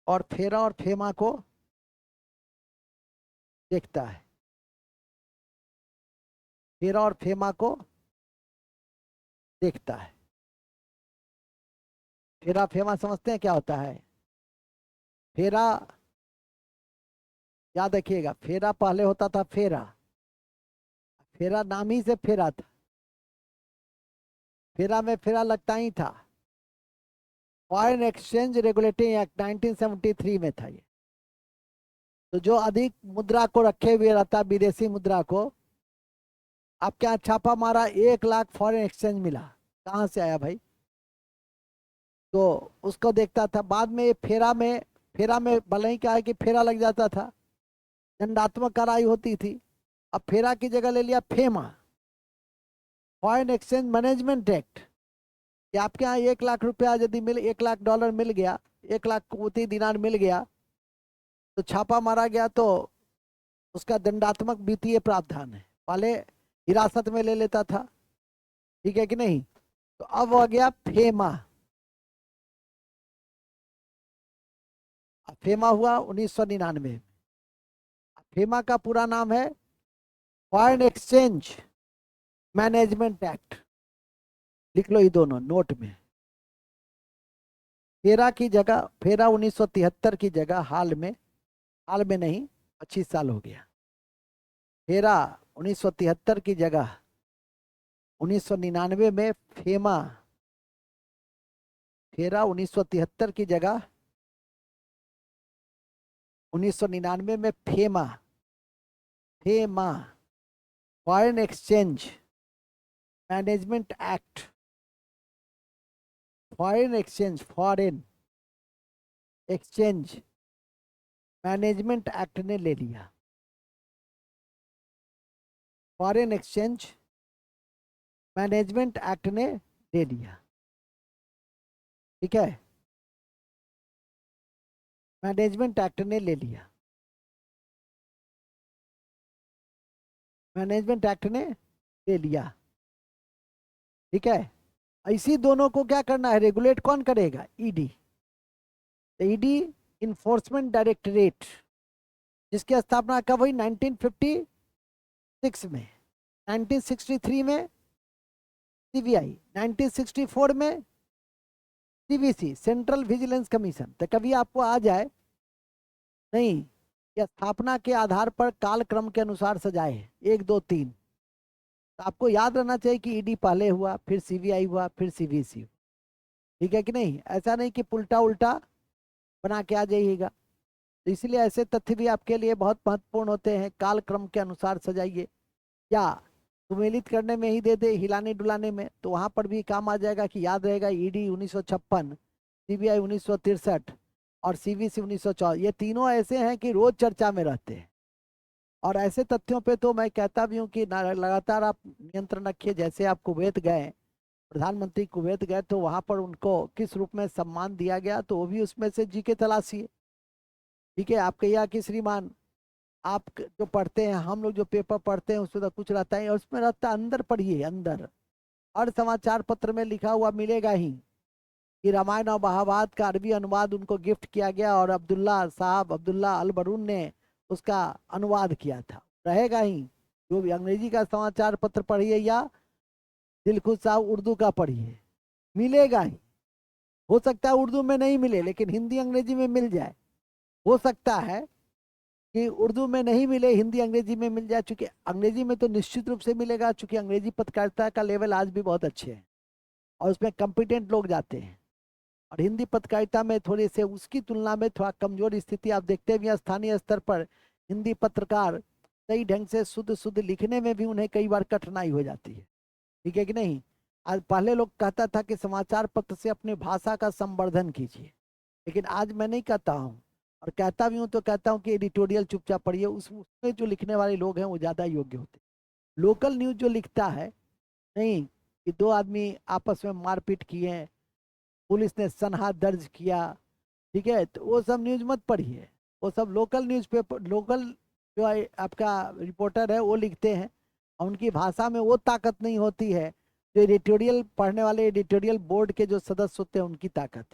और फेरा और फेमा को देखता है। फेरा और फेमा को देखता है। फेरा फेमा समझते हैं क्या होता है? फेरा, याद रखिएगा, फेरा पहले होता था फेरा। फेरा नाम ही से फेरा था। फेरा में फेरा लगता ही था। फॉरेन एक्सचेंज रेगुलेटिंग एक्ट 1973 में था ये। तो जो अधिक मुद्रा को रखे हुए रहता, विदेशी मुद्रा को, आपके यहाँ छापा मारा, 1 लाख फॉरेन एक्सचेंज मिला, कहाँ से आया भाई? तो उसको देखता था। बाद में ये फेरा में भले ही क्या है कि फेरा लग जाता था, दंडात्मक कार्रवाई होती थी। अब फेरा की जगह ले लिया FEMA, foreign exchange management act, कि आपके यहाँ 1 लाख रुपया यदि 1 लाख डॉलर मिल गया, 1 लाख कुवैती दिनार मिल गया, तो छापा मारा गया, तो उसका दंडात्मक वित्तीय प्रावधान है। पहले हिरासत में ले लेता था, ठीक है कि नहीं? तो अब हो गया फेमा। फेमा हुआ 1999। फेमा का पूरा नाम है फॉरेन एक्सचेंज मैनेजमेंट एक्ट। लिख लो ये दोनों नोट में। फेरा की जगह, फेरा 1973 की जगह हाल में नहीं, 25 साल हो गया। फेरा 1973 की जगह 1999 में फेमा, फेरा 1973 की जगह 1999 में FEMA, FEMA foreign exchange management act, foreign exchange management act ने ले लिया। फॉरेन एक्सचेंज मैनेजमेंट एक्ट ने ले लिया, ठीक है? मैनेजमेंट एक्ट ने ले लिया। मैनेजमेंट एक्ट ने ले लिया, ठीक है? इसी दोनों को क्या करना है? रेगुलेट कौन करेगा? ईडी। ईडी इन्फोर्समेंट डायरेक्टरेट, जिसकी स्थापना कब हुई? 1956 में। 1963 में सीबीआई, 1964 में सीवीसी, सेंट्रल विजिलेंस कमीशन। तो कभी आपको आ जाए नहीं, या स्थापना के आधार पर कालक्रम के अनुसार सजाए हैं 1 2 3, तो आपको याद रहना चाहिए कि ईडी पहले हुआ, फिर सीबीआई हुआ, फिर सीवीसी हुआ, ठीक है कि नहीं? ऐसा नहीं कि उल्टा उल्टा बना के आ जाइएगा। तो इसलिए ऐसे तथ्य भी आपके लिए बहुत महत्वपूर्ण होते हैं। कालक्रम के अनुसार सजाइए, या सुमेलित करने में ही दे दे, हिलाने डुलाने में, तो वहां पर भी काम आ जाएगा कि याद रहेगा ईडी 1956, सीबीआई 1963 और सीवीसी 1904। ये तीनों ऐसे हैं कि रोज चर्चा में रहते हैं। और ऐसे तथ्यों पे तो मैं कहता भी हूँ कि लगातार आप नियंत्रण रखिए। जैसे आप कुवैत गए, प्रधानमंत्री कुवैत गए, तो वहां पर उनको किस रूप में सम्मान दिया गया, तो वो भी उसमें से जी के तलाशिए, ठीक है? आप कहिए कि श्रीमान, आप जो पढ़ते हैं, हम लोग जो पेपर पढ़ते हैं उसमें तो कुछ रहता है, और उसमें रहता अंदर पढ़िए, अंदर हर समाचार पत्र में लिखा हुआ मिलेगा ही कि रामायण और महाभारत का अरबी अनुवाद उनको गिफ्ट किया गया, और अब्दुल्ला अल बरून ने उसका अनुवाद किया था, रहेगा ही। जो भी अंग्रेजी का समाचार पत्र पढ़िए या दिलखुश साहब उर्दू का पढ़िए, मिलेगा ही। हो सकता है उर्दू में नहीं मिले, लेकिन हिंदी अंग्रेजी में मिल जाए। हो सकता है कि उर्दू में नहीं मिले, हिंदी अंग्रेजी में मिल जाए। चूंकि अंग्रेजी में तो निश्चित रूप से मिलेगा, चूंकि अंग्रेजी पत्रकारिता का लेवल आज भी बहुत अच्छे है। और उसमें कॉम्पिटेंट लोग जाते हैं। और हिंदी पत्रकारिता में थोड़ी से उसकी तुलना में थोड़ा कमजोर स्थिति आप देखते भी हैं। स्थानीय स्तर पर हिंदी पत्रकार सही ढंग से शुद्ध शुद्ध लिखने में भी उन्हें कई बार कठिनाई हो जाती है, ठीक है कि नहीं। आज पहले लोग कहता था कि समाचार पत्र से अपनी भाषा का संवर्धन कीजिए, लेकिन आज मैं नहीं कहता हूँ, और कहता भी हूँ तो कहता हूँ कि एडिटोरियल चुपचाप पढ़िए, उसमें जो लिखने वाले लोग हैं वो ज़्यादा योग्य होते हैं। लोकल न्यूज़ जो लिखता है, नहीं कि दो आदमी आपस में मारपीट किए, पुलिस ने सनहा दर्ज किया, ठीक है, तो वो सब न्यूज़ मत पढ़िए। वो सब लोकल न्यूज़पेपर, लोकल जो आपका रिपोर्टर है वो लिखते हैं, और उनकी भाषा में वो ताकत नहीं होती है जो एडिटोरियल पढ़ने वाले एडिटोरियल बोर्ड के जो सदस्य होते हैं उनकी ताकत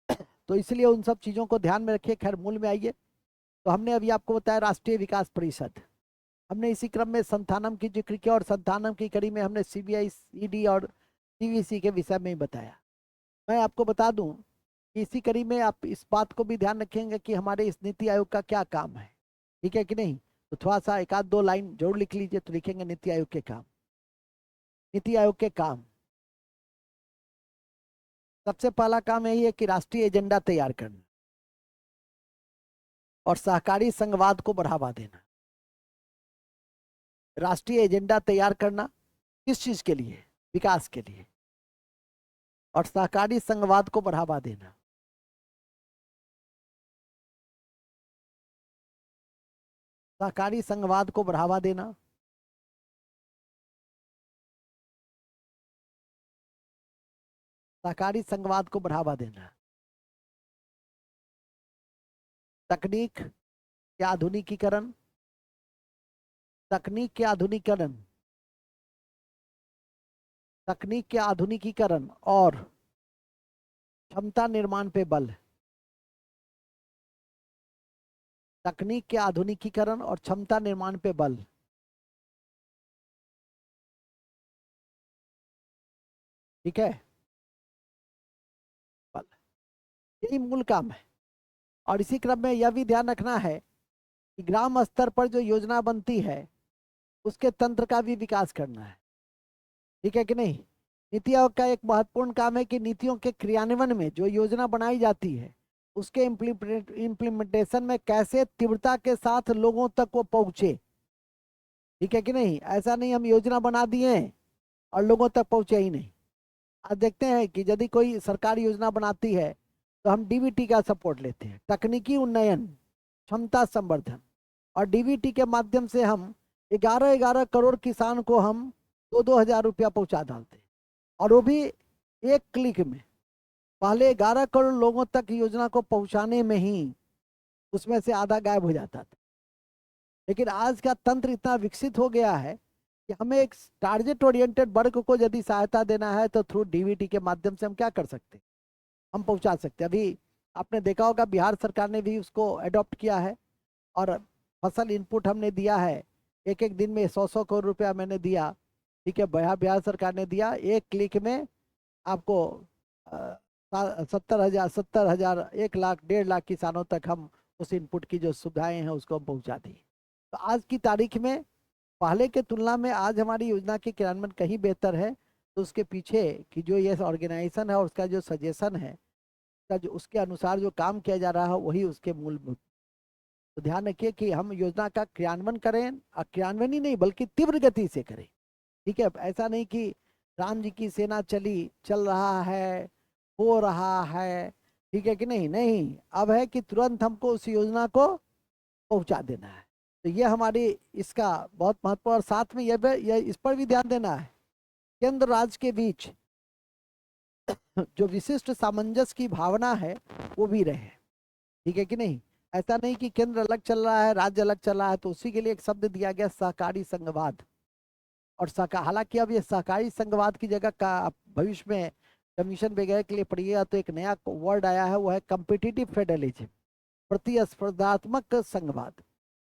है। तो इसलिए उन सब चीज़ों को ध्यान में रखिए। खैर मूल में आइए, तो हमने अभी आपको बताया राष्ट्रीय विकास परिषद, हमने इसी क्रम में संथानम की जिक्र किया, और संथानम की कड़ी में हमने सीबीआई, ईडी और सीवीसी के विषय में ही बताया। मैं आपको बता दूं कि इसी कड़ी में आप इस बात को भी ध्यान रखेंगे कि हमारे इस नीति आयोग का क्या काम है, ठीक है कि नहीं। तो थोड़ा सा एक आध दो लाइन जरूर लिख लीजिए, तो लिखेंगे नीति आयोग के काम। नीति आयोग के काम, सबसे पहला काम यही है कि राष्ट्रीय एजेंडा तैयार करना और सहकारी संघवाद को बढ़ावा देना। राष्ट्रीय एजेंडा तैयार करना किस चीज के लिए? विकास के लिए। और सहकारी संघवाद को बढ़ावा देना। सहकारी संघवाद को बढ़ावा देना, सहकारी संघवाद को बढ़ावा देना। तकनीक के आधुनिकीकरण, तकनीक के आधुनिकीकरण, तकनीक के आधुनिकीकरण और क्षमता निर्माण पे बल। तकनीक के आधुनिकीकरण और क्षमता निर्माण पे बल, ठीक है, बल, यही मूल काम है। और इसी क्रम में यह भी ध्यान रखना है कि ग्राम स्तर पर जो योजना बनती है उसके तंत्र का भी विकास करना है, ठीक है कि नहीं। नीति आयोग का एक महत्वपूर्ण काम है कि नीतियों के क्रियान्वयन में जो योजना बनाई जाती है उसके इम्प्लीमेंटेशन में कैसे तीव्रता के साथ लोगों तक वो पहुंचे, ठीक है कि नहीं। ऐसा नहीं हम योजना बना दिए और लोगों तक पहुंचे ही नहीं। आज देखते हैं कि यदि कोई सरकार योजना बनाती है तो हम डीबीटी का सपोर्ट लेते हैं, तकनीकी उन्नयन, क्षमता संवर्धन, और डीबीटी के माध्यम से हम 11-11 करोड़ किसान को हम 2-2 हजार रुपया पहुंचा डालते हैं, और वो भी एक क्लिक में। पहले 11 करोड़ लोगों तक योजना को पहुंचाने में ही उसमें से आधा गायब हो जाता था। लेकिन आज का तंत्र इतना विकसित हो गया है कि हमें एक टारगेट ओरिएंटेड वर्ग को यदि सहायता देना है तो थ्रू डीबीटी के माध्यम से हम क्या कर सकते हैं, हम पहुंचा सकते हैं। अभी आपने देखा होगा बिहार सरकार ने भी उसको अडॉप्ट किया है, और फसल इनपुट हमने दिया है, एक एक दिन में 100-100 करोड़ रुपया मैंने दिया, ठीक है, बिहार सरकार ने दिया। एक क्लिक में आपको 70,000, 70,000, 1 लाख, 1.5 लाख किसानों तक हम उस इनपुट की जो सुविधाएं हैं उसको हम पहुंचा दी। तो आज की तारीख में पहले के तुलना में आज हमारी योजना के क्रियान्वयन कहीं बेहतर है। तो उसके पीछे की जो ये ऑर्गेनाइजेशन है और उसका जो सजेशन है, उसका जो उसके अनुसार जो काम किया जा रहा है वही उसके मूल। तो ध्यान रखिए कि हम योजना का क्रियान्वयन करें, और क्रियान्वयन ही नहीं बल्कि तीव्र गति से करें, ठीक है। ऐसा नहीं कि राम जी की सेना चल रहा है, हो रहा है, ठीक है कि नहीं, नहीं, अब है कि तुरंत हमको उस योजना को पहुंचा देना है। तो ये हमारी इसका बहुत महत्व, और साथ में यह इस पर भी ध्यान देना है केंद्र राज्य के बीच जो विशिष्ट सामंजस्य की भावना है वो भी रहे, ठीक है कि नहीं। ऐसा नहीं कि केंद्र अलग चल रहा है, राज्य अलग चल रहा है। तो उसी के लिए एक शब्द दिया गया, सहकारी संघवाद। और हालांकि अब ये सहकारी संघवाद की जगह का आप भविष्य में कमीशन वगैरह के लिए पढ़िएगा तो एक नया वर्ड आया है, वो है कम्पिटिटिव फेडरलिज्म, प्रतिस्पर्धात्मक संघवाद।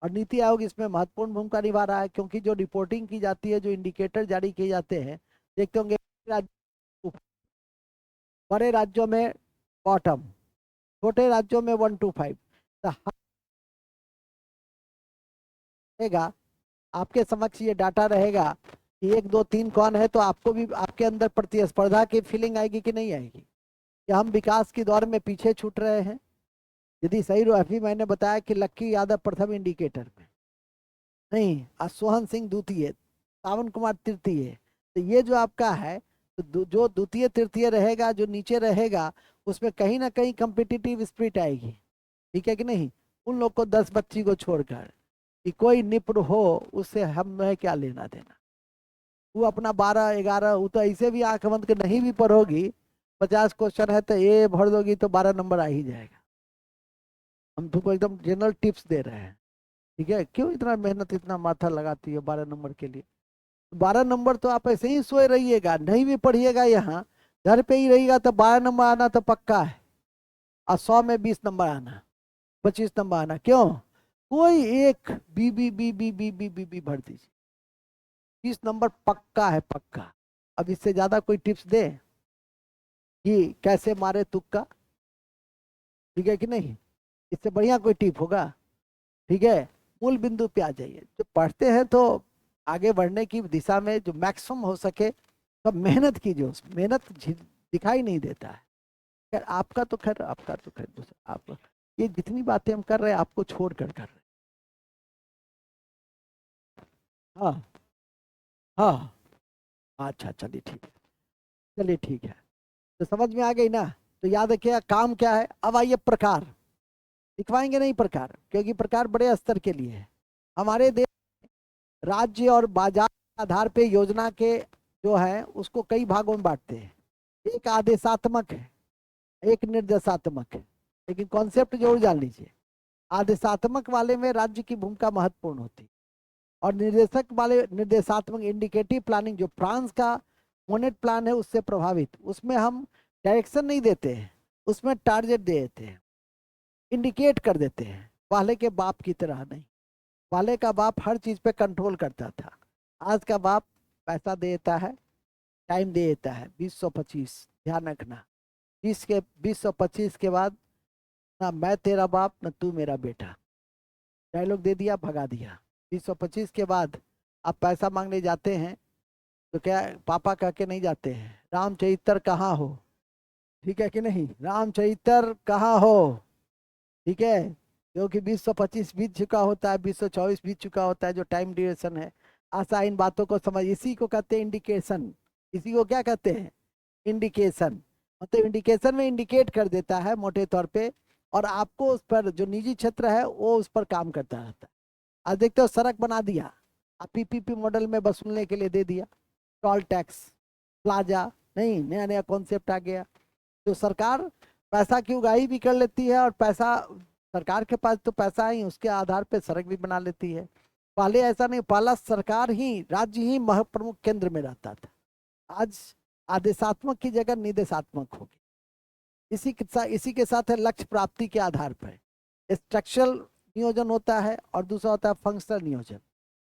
और नीति आयोग इसमें महत्वपूर्ण भूमिका निभा रहा है, क्योंकि जो रिपोर्टिंग की जाती है, जो इंडिकेटर जारी किए जाते हैं, देखते होंगे बड़े राज्यों में बॉटम, छोटे राज्यों में 1 to 5 रहेगा। आपके समक्ष ये डाटा रहेगा 1 2 3 कौन है, तो आपको भी आपके अंदर प्रतिस्पर्धा की फीलिंग आएगी कि नहीं आएगी, कि हम विकास की दौर में पीछे छूट रहे हैं। यदि सही अभी मैंने बताया कि लक्की यादव प्रथम इंडिकेटर में, नहीं सोहन सिंह द्वितीय, सावन कुमार तृतीय, तो ये जो आपका है, तो जो द्वितीय तृतीय रहेगा, जो नीचे रहेगा, उसमें कहीं ना कहीं कम्पिटिटिव स्पिरिट आएगी। ठीक है कि नहीं, उन लोग को 10 बच्ची को छोड़कर, कि कोई निपुण हो उससे हमें क्या लेना देना, वो अपना 12 11, वो तो ऐसे भी आंख बंद के नहीं भी पढ़ोगी, 50 क्वेश्चन है तो ये भर दोगी तो 12 नंबर आ ही जाएगा। हम तुमको एकदम जनरल टिप्स दे रहे हैं। ठीक है, क्यों इतना मेहनत इतना माथा लगाती है 12 नंबर के लिए? 12 नंबर तो आप ऐसे ही सोए रहिएगा, नहीं भी पढ़िएगा, यहाँ घर पे ही रहिएगा तो 12 नंबर आना तो पक्का है। और 100 में 20 नंबर आना, 25 नंबर आना, क्यों? कोई एक बी भर दीजिए, 20 नंबर पक्का है, पक्का। अब इससे ज्यादा कोई टिप्स दे कि कैसे मारे तुक्का? ठीक है कि नहीं, इससे बढ़िया कोई टिप होगा? ठीक है, मूल बिंदु पे आ जाइए। जो पढ़ते हैं तो आगे बढ़ने की दिशा में जो मैक्सिमम हो सके तो मेहनत कीजिए, उसमें मेहनत दिखाई नहीं देता है। खैर आपका तो खैर दूसरा, आप ये जितनी बातें हम कर रहे हैं आपको छोड़ कर रहे हैं। हाँ हाँ, अच्छा चलिए ठीक है, चलिए ठीक है, तो समझ में आ गई ना? तो याद रखिएगा काम क्या है। अब आइए प्रकार, दिखवाएंगे नहीं प्रकार, क्योंकि प्रकार बड़े स्तर के लिए है। हमारे देश राज्य और बाजार के आधार पे योजना के जो है उसको कई भागों में बांटते हैं। एक आदेशात्मक है, एक निर्देशात्मक है, लेकिन कॉन्सेप्ट जरूर जान लीजिए। आदेशात्मक वाले में राज्य की भूमिका महत्वपूर्ण होती है, और निर्देशक वाले निर्देशात्मक इंडिकेटिव प्लानिंग, जो फ्रांस का मोनेट प्लान है उससे प्रभावित, उसमें हम डायरेक्शन नहीं देते हैं, उसमें टारगेट दे देते हैं, इंडिकेट कर देते हैं। पहले के बाप की तरह नहीं, पहले का बाप हर चीज पे कंट्रोल करता था, आज का बाप पैसा दे देता है, टाइम दे देता है 2025, ध्यान रखना। 2025 के बाद ना मैं तेरा बाप ना तू मेरा बेटा, डायलॉग दे दिया, भगा दिया। 2025 के बाद आप पैसा मांगने जाते हैं तो क्या पापा कह के नहीं जाते हैं, रामचरित्र कहाँ हो? ठीक है कि नहीं, रामचरित्र कहाँ हो? ठीक है, क्योंकि 2025 बीत चुका होता है, 2024 बीत चुका होता है, जो टाइम ड्यूरेशन है। आशा इन बातों को समझ, इसी को कहते हैं इंडिकेशन। इसी को क्या कहते हैं? इंडिकेशन। मतलब इंडिकेशन में इंडिकेट कर देता है मोटे तौर पे, और आपको उस पर जो निजी क्षेत्र है वो उस पर काम करता रहता है। आज देखते हो सड़क बना दिया, आप पीपीपी मॉडल में वसूलने के लिए दे दिया, टोल टैक्स, प्लाजा, नहीं नया नया कॉन्सेप्ट आ गया। तो सरकार पैसा की उगाही भी कर लेती है, और पैसा सरकार के पास तो पैसा ही, उसके आधार पे सड़क भी बना लेती है। पहले ऐसा नहीं, पहला सरकार ही, राज्य ही प्रमुख केंद्र में रहता था। आज आदेशात्मक की जगह निर्देशात्मक होगी। इसी के साथ है लक्ष्य प्राप्ति के आधार पर स्ट्रक्चरल नियोजन होता है, और दूसरा होता है फंक्शनल नियोजन।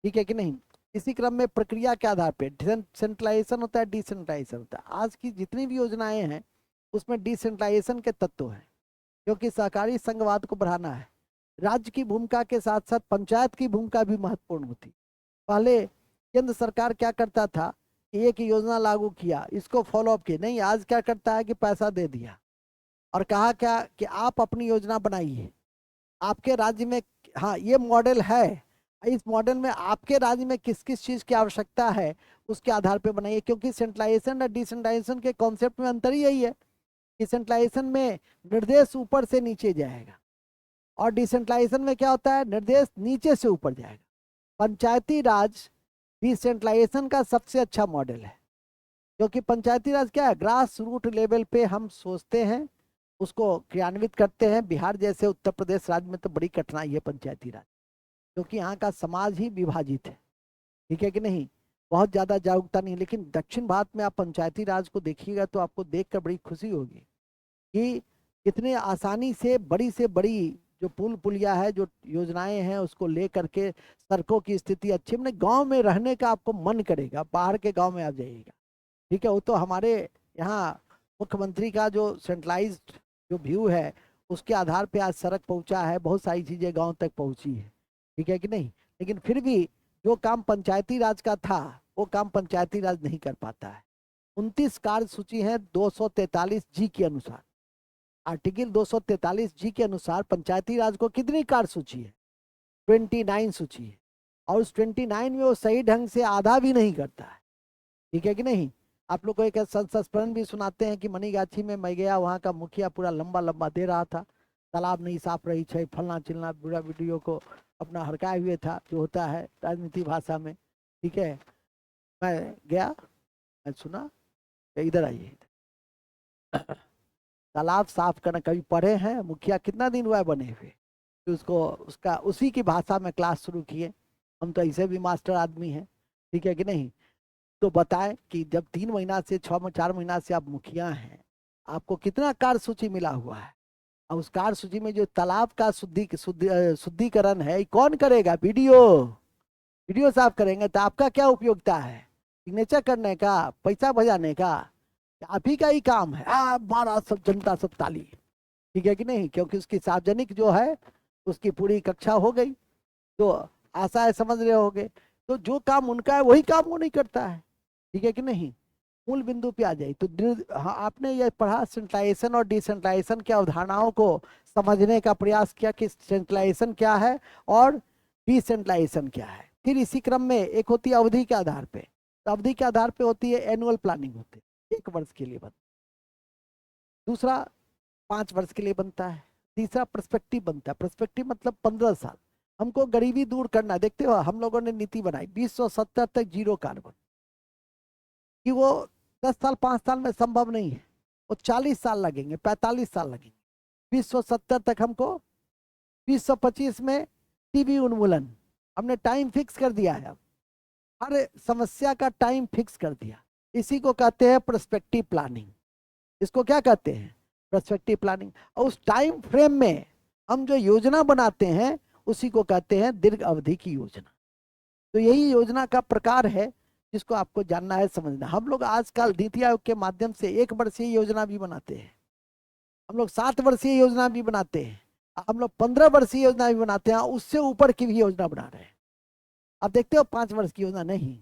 ठीक है कि नहीं? इसी क्रम में प्रक्रिया के आधार पर सेंट्रलाइजेशन होता है, डिसेंट्रलाइजेशन होता है। आज की जितनी भी योजनाएं हैं उसमें डिसेंट्रलाइजेशन के तत्व हैं, क्योंकि सहकारी संघवाद को बढ़ाना है। राज्य की भूमिका के साथ साथ पंचायत की भूमिका भी महत्वपूर्ण होती। पहले केंद्र सरकार क्या करता था, एक योजना लागू किया, इसको फॉलोअप किया नहीं, आज क्या करता है कि पैसा दे दिया और कहा क्या कि आप अपनी योजना बनाइए आपके राज्य में। हाँ ये मॉडल है, इस मॉडल में आपके राज्य में किस किस चीज की आवश्यकता है उसके आधार पर बनाइए। क्योंकि सेंट्रलाइजेशन और डिसेंट्रलाइजेशन के कॉन्सेप्ट में अंतर ही यही है कि सेंट्रलाइजेशन में निर्देश ऊपर से नीचे जाएगा, और डिसेंट्रलाइजेशन में क्या होता है, निर्देश नीचे से ऊपर जाएगा। पंचायती राज डिसेंट्रलाइजेशन का सबसे अच्छा मॉडल है, क्योंकि पंचायती राज क्या है, ग्रास रूट लेवल पे हम सोचते हैं, उसको क्रियान्वित करते हैं। बिहार जैसे उत्तर प्रदेश राज्य में तो बड़ी कठिनाई है पंचायती राज, क्योंकि यहाँ का समाज ही विभाजित है। ठीक है कि नहीं, बहुत ज्यादा जागरूकता नहीं। लेकिन दक्षिण भारत में आप पंचायती राज को देखिएगा तो आपको देखकर बड़ी खुशी होगी कि कितने आसानी से बड़ी जो पुल पुलिया है, जो योजनाएं हैं, उसको ले करके सड़कों की स्थिति अच्छी, मैंने गांव में रहने का आपको मन करेगा, बाहर के गांव में आ जाइएगा। ठीक है, वो तो हमारे यहाँ मुख्यमंत्री का जो सेंट्रलाइज्ड जो व्यू है उसके आधार पे आज सड़क पहुंचा है, बहुत सारी चीजें गांव तक पहुंची है। ठीक है कि नहीं? लेकिन फिर भी जो काम पंचायती राज का था वो काम पंचायती राज नहीं कर पाता है। 29 कार्य सूची है 243 जी के अनुसार। आर्टिकल 243 जी के अनुसार पंचायती राज को कितनी कार्य सूची है? 29 सूची है। और उस 29 में वो सही ढंग से आधा भी नहीं करता है। ठीक है कि नहीं? आप लोग को एक संस्मरण भी सुनाते हैं कि मनीगाछी में मैं गया, वहाँ का मुखिया पूरा लंबा लंबा दे रहा था, तालाब नहीं साफ रही है, फलना चिलना, बुरा वीडियो को अपना हड़काए हुए था, जो होता है राजनीति भाषा में। ठीक है, मैं गया, मैं सुना, इधर आइए। तालाब साफ करना कभी पढ़े हैं? मुखिया कितना दिन हुआ है बने हुए, कि उसको उसका उसी की भाषा में क्लास शुरू किए। हम तो ऐसे भी मास्टर आदमी हैं। ठीक है कि नहीं? तो बताएं कि जब 3 महीना से 4 महीना से आप मुखिया हैं, आपको कितना कार्य सूची मिला हुआ है? और उस कार्य सूची में जो तालाब का शुद्धिकरण है, ये कौन करेगा? वीडियो। वीडियो साफ करेंगे तो आपका क्या उपयोगिता है? सिग्नेचर करने का, पैसा बजाने का? आप ही का ही काम है। मारा सब जनता सब ताली। ठीक है कि नहीं? क्योंकि उसकी सार्वजनिक जो है उसकी पूरी कक्षा हो गई, तो आशा है समझ रहे होगे। तो जो काम उनका है वही काम वो नहीं करता है। ठीक है कि नहीं? मूल बिंदु पे आ जाए तो हाँ, आपने ये पढ़ा सेंट्रलाइजेशन और डिसेंट्रलाइजेशन की अवधारणाओं को समझने का प्रयास किया कि सेंट्रलाइजेशन क्या है और डिसेंट्रलाइजेशन क्या है। फिर इसी क्रम में एक होती है अवधि के आधार पे, तो अवधि के आधार पे होती है एनुअल प्लानिंग, होती है 1 वर्ष के लिए बनता है। दूसरा 5 वर्ष के लिए बनता है। तीसरा पर्सपेक्टिव बनता है। पर्सपेक्टिव मतलब 15 साल। हमको गरीबी दूर करना। देखते हो हम लोगों ने नीति बनाई 2070 तक जीरो कार्बन, कि वो 10 साल 5 साल में संभव नहीं है, वो 40 साल लगेंगे, 45 साल लगेंगे। 2070 तक हमको, 2025 में टीबी उन्मूलन। हमने टाइम फिक्स कर दिया है। अब हर समस्या का टाइम फिक्स कर दिया। इसी को कहते हैं पर्सपेक्टिव प्लानिंग। इसको क्या कहते हैं? Perspective planning. और उस टाइम फ्रेम में हम जो योजना बनाते हैं उसी को कहते हैं दीर्घ अवधि की योजना। तो यही योजना का प्रकार है जिसको आपको जानना है, समझना। हम लोग आजकल नीति आयोग के माध्यम से 1 वर्षीय योजना भी बनाते हैं, हम लोग 7 वर्षीय योजना भी बनाते हैं, हम लोग 15 वर्षीय योजना भी बनाते हैं, उससे ऊपर की भी योजना बना रहे हैं। अब देखते हो 5 वर्ष की योजना नहीं,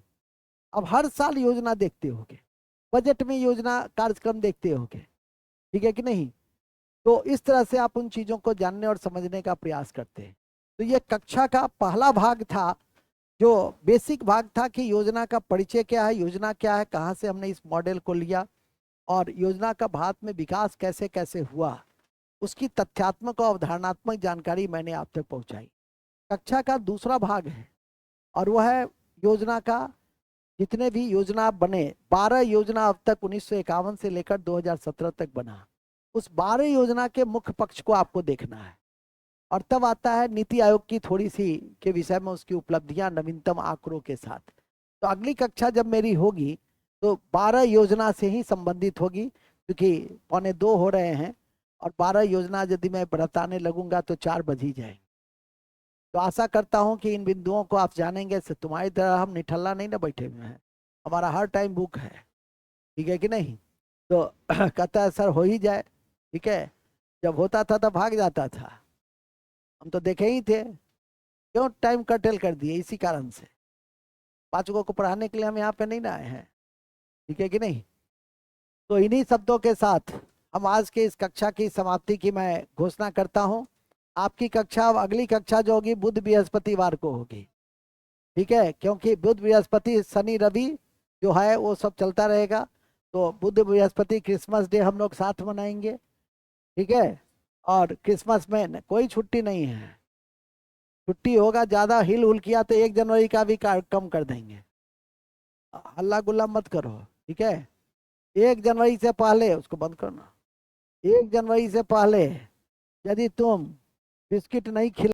अब हर साल योजना देखते होगे, बजट में योजना कार्यक्रम देखते होगे। ठीक है कि नहीं? तो इस तरह से आप उन चीजों को जानने और समझने का प्रयास करते हैं। तो ये कक्षा का पहला भाग था, जो बेसिक भाग था कि योजना का परिचय क्या है, योजना क्या है, कहाँ से हमने इस मॉडल को लिया और योजना का भारत में विकास कैसे कैसे हुआ, उसकी तथ्यात्मक और अवधारणात्मक जानकारी मैंने आप तक पहुंचाई। कक्षा का दूसरा भाग है और वह है योजना का, जितने भी योजना बने, 12 योजना अब तक 1951 से लेकर 2017 तक बना, उस 12 योजना के मुख्य पक्ष को आपको देखना है। और तब आता है नीति आयोग की थोड़ी सी के विषय में उसकी उपलब्धियां नवीनतम आंकड़ों के साथ। तो अगली कक्षा जब मेरी होगी तो 12 योजना से ही संबंधित होगी, क्योंकि 1:45 हो रहे हैं और 12 योजना यदि मैं बताने लगूंगा तो 4 बज ही जाएंगे। तो आशा करता हूं कि इन बिंदुओं को आप जानेंगे। से तुम्हारी तरह हम निठल्ला नहीं ना बैठे हुए हैं, हमारा हर टाइम बुक है। ठीक है कि नहीं? तो कहता है सर हो ही जाए। ठीक है, जब होता था तब भाग जाता था, हम तो देखे ही थे। क्यों टाइम कर्टेल कर दिए? इसी कारण से। 5 को पढ़ाने के लिए हम यहाँ पे नहीं ना आए हैं। ठीक है कि नहीं? तो इन्हीं शब्दों के साथ हम आज के इस कक्षा की समाप्ति की मैं घोषणा करता हूँ। आपकी कक्षा, अगली कक्षा जो होगी बुध बृहस्पतिवार को होगी। ठीक है, क्योंकि बुध बृहस्पति शनि रवि जो है वो सब चलता रहेगा। तो बुध बृहस्पति क्रिसमस डे हम लोग साथ मनाएंगे। ठीक है, और क्रिसमस में कोई छुट्टी नहीं है। छुट्टी होगा ज्यादा हिल हुल किया तो 1 जनवरी का भी कम कर देंगे। हल्ला गुल्ला मत करो। ठीक है, 1 जनवरी से पहले उसको बंद करना। 1 जनवरी से पहले यदि तुम बिस्किट नहीं खिला